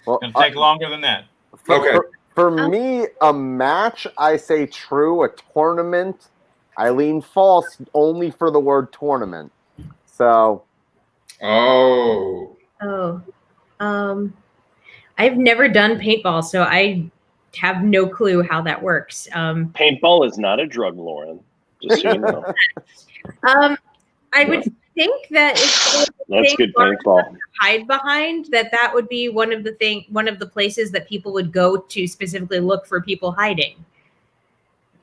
Speaker 7: Well,
Speaker 2: It's gonna take longer than that.
Speaker 6: Okay.
Speaker 7: For me, a match, I say true. A tournament, I lean false only for the word tournament. So.
Speaker 6: Oh.
Speaker 5: I've never done paintball, so I have no clue how that works.
Speaker 3: paintball is not a drug, Lauren. Just so you know.
Speaker 5: I would think that if
Speaker 3: That's good paintball.
Speaker 5: hide behind, that would be one of the places that people would go to specifically look for people hiding.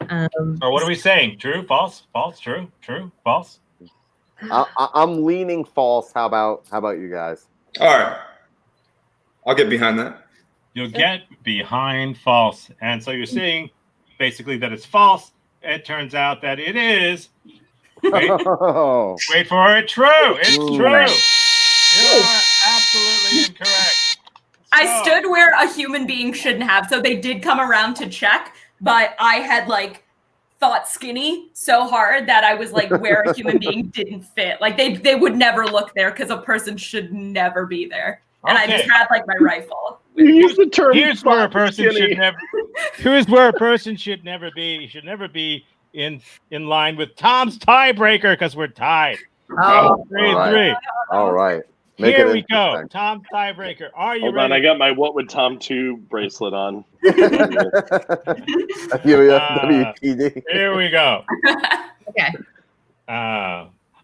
Speaker 2: Or what are we saying? True, false, false, true, false?
Speaker 7: I'm leaning false. How about you guys?
Speaker 6: All right. I'll get behind that.
Speaker 2: You'll get behind false. And so you're saying basically that it's false. It turns out that it is. Wait for it. True. It's true. You are absolutely incorrect.
Speaker 1: I stood where a human being shouldn't have. So they did come around to check, but I had like thought skinny so hard that I was like where a human being didn't fit. Like they would never look there because a person should never be there. And I just had like my rifle.
Speaker 3: You use the term.
Speaker 2: Here's where a person should never. Here's where a person should never be. He should never be in line with Tom's tiebreaker because we're tied.
Speaker 5: Oh,
Speaker 2: 3-3.
Speaker 7: All right. Make
Speaker 2: Here
Speaker 7: it
Speaker 2: we go.
Speaker 7: interesting.
Speaker 2: Tom's tiebreaker. Are you
Speaker 3: Hold
Speaker 2: ready?
Speaker 3: on, I got my What Would Tom 2 bracelet on.
Speaker 7: WPD.
Speaker 2: Here we go.
Speaker 5: okay.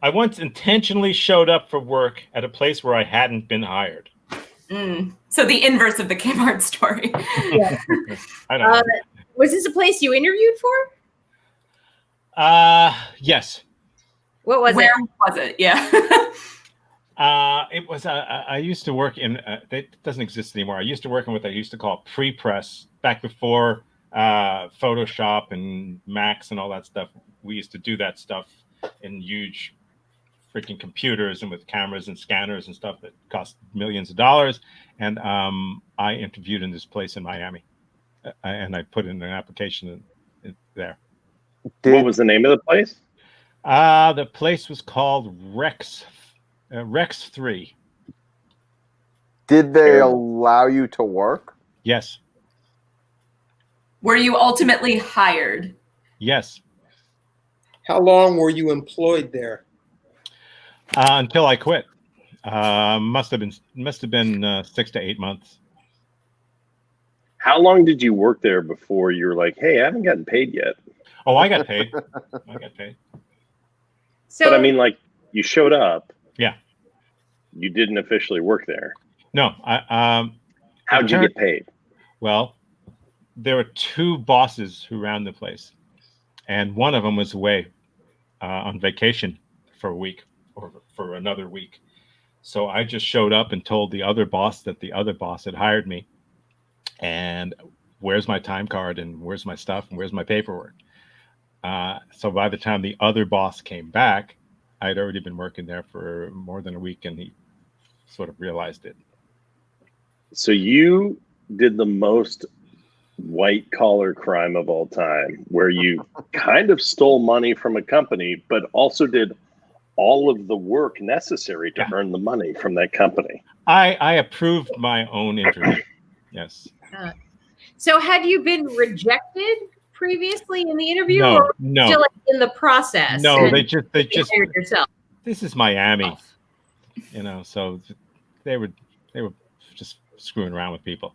Speaker 2: I once intentionally showed up for work at a place where I hadn't been hired.
Speaker 1: So the inverse of the Kmart story.
Speaker 5: Yeah.
Speaker 2: I don't know.
Speaker 5: Was this a place you interviewed for?
Speaker 2: Yes.
Speaker 5: What was
Speaker 1: Where
Speaker 5: it?
Speaker 1: was it? Yeah.
Speaker 2: It was. I used to work in. It doesn't exist anymore. I used to work in what they used to call pre-press back before Photoshop and Max and all that stuff. We used to do that stuff in huge freaking computers and with cameras and scanners and stuff that cost millions of dollars. And I interviewed in this place in Miami, and I put in an application there.
Speaker 3: What was the name of the place?
Speaker 2: The place was called Rex 3.
Speaker 7: Did they allow you to work?
Speaker 2: Yes.
Speaker 1: Were you ultimately hired?
Speaker 2: Yes.
Speaker 4: How long were you employed there?
Speaker 2: Until I quit. Must have been 6 to 8 months.
Speaker 3: How long did you work there before you were like, hey, I haven't gotten paid yet?
Speaker 2: Oh, I got paid.
Speaker 5: So,
Speaker 3: But I mean, like, you showed up.
Speaker 2: Yeah.
Speaker 3: You didn't officially work there.
Speaker 2: No.
Speaker 3: How'd you get paid?
Speaker 2: Well, there were 2 bosses who ran the place, and one of them was away on vacation for a week or for another week. So I just showed up and told the other boss that the other boss had hired me, and where's my time card and where's my stuff and where's my paperwork. So by the time the other boss came back, I had already been working there for more than a week, and he sort of realized it.
Speaker 3: So you did the most white collar crime of all time, where you kind of stole money from a company, but also did all of the work necessary to earn the money from that company.
Speaker 2: I approved my own interview. Yes.
Speaker 5: so had you been rejected previously in the interview,
Speaker 2: No,
Speaker 5: or
Speaker 2: no.
Speaker 5: still in the process?
Speaker 2: No,
Speaker 5: and
Speaker 2: they just
Speaker 5: hired yourself.
Speaker 2: this is Miami, so they were just screwing around with people.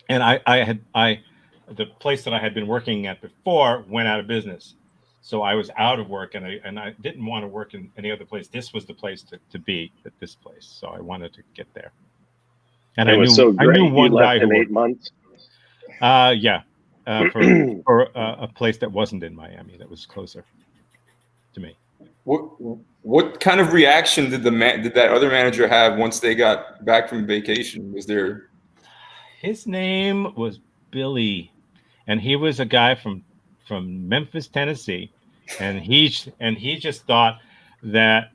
Speaker 2: And the place that I had been working at before went out of business. So I was out of work, and I didn't want to work in any other place. This was the place to be, at this place. So I wanted to get there. And
Speaker 3: It was so great.
Speaker 2: I knew one
Speaker 3: you
Speaker 2: guy
Speaker 3: left in
Speaker 2: who
Speaker 3: 8 months.
Speaker 2: for a place that wasn't in Miami, that was closer to me.
Speaker 6: What kind of reaction did that other manager have once they got back from vacation? Was there? His name was Billy, and he was a guy from Memphis, Tennessee, and he just thought that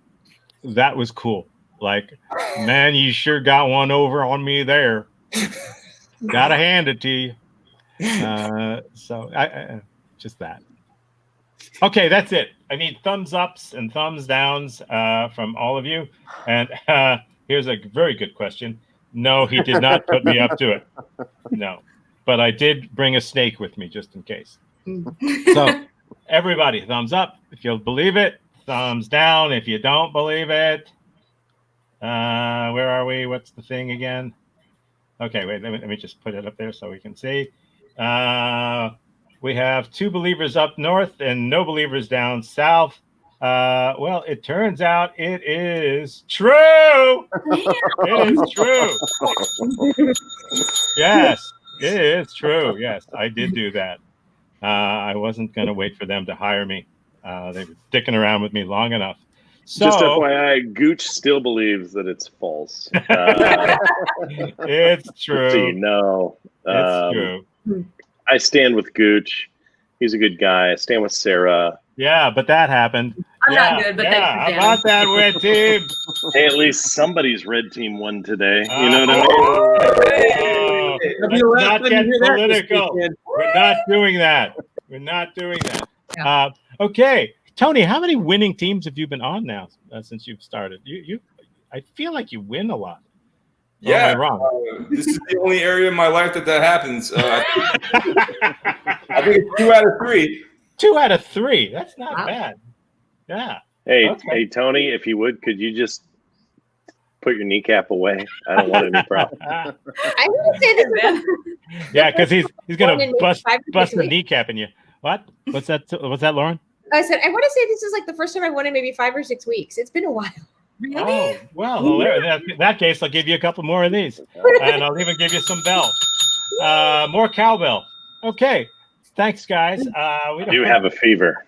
Speaker 6: was cool. Like, man, you sure got one over on me there. Gotta hand it to you. So I just that. Okay, that's it. I need thumbs ups and thumbs downs from all of you. And here's a very good question. No, he did not put me up to it. No, but I did bring a snake with me just in case. So everybody, thumbs up if you'll believe it. Thumbs down if you don't believe it. Where are we? What's the thing again? Okay, wait, let me just put it up there so we can see. We have 2 believers up north and no believers down south. Well, it turns out it is true. It is true. Yes, it is true. Yes, I did do that. I wasn't going to wait for them to hire me. They were dicking around with me long enough. So,
Speaker 3: just FYI, Gooch still believes that it's false.
Speaker 2: It's true.
Speaker 3: So you know.
Speaker 2: It's true.
Speaker 3: I stand with Gooch. He's a good guy. I stand with Sara.
Speaker 2: Yeah, but that happened.
Speaker 1: I'm not good, but thanks for
Speaker 2: how
Speaker 1: jamming.
Speaker 2: about that red team?
Speaker 3: Hey, at least somebody's red team won today. You know what I mean?
Speaker 2: Let's not get political. We're not doing that. We're not doing that.
Speaker 1: Yeah.
Speaker 2: Okay, Tony, how many winning teams have you been on now since you've started? You, I feel like you win a lot. Or am I wrong?
Speaker 6: This is the only area in my life that happens. I think it's 2 out of 3.
Speaker 2: 2 out of 3. That's not bad. Yeah.
Speaker 3: Hey,
Speaker 2: Okay.
Speaker 3: hey, Tony, if you would, could you just put your kneecap away? I don't want any problem.
Speaker 5: I would say this, man.
Speaker 2: Yeah, because he's gonna
Speaker 5: One in
Speaker 2: bust
Speaker 5: 5 to 6
Speaker 2: the
Speaker 5: weeks.
Speaker 2: kneecap in you. What? What's that? What's that, Lauren?
Speaker 5: I said, I want to say this is like the first time I won in maybe 5 or 6 weeks. It's been a while.
Speaker 1: Really?
Speaker 2: Oh, well, in that case, I'll give you a couple more of these. And I'll even give you some bells. More cowbell. Okay. Thanks, guys.
Speaker 3: I do have a fever.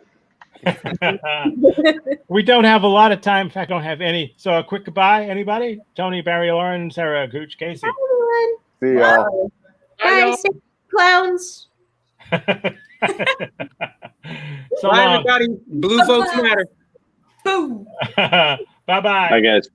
Speaker 2: We don't have a lot of time. In fact, I don't have any. So a quick goodbye. Anybody? Tony, Barry, Lauren, Sarah, Gooch, Casey.
Speaker 5: Hi,
Speaker 7: See y'all.
Speaker 5: everyone. Bye, stay clowns.
Speaker 2: So
Speaker 4: Bye,
Speaker 2: long.
Speaker 4: everybody. Blue folks matter.
Speaker 1: Boom.
Speaker 2: Bye-bye.
Speaker 3: Bye, guys.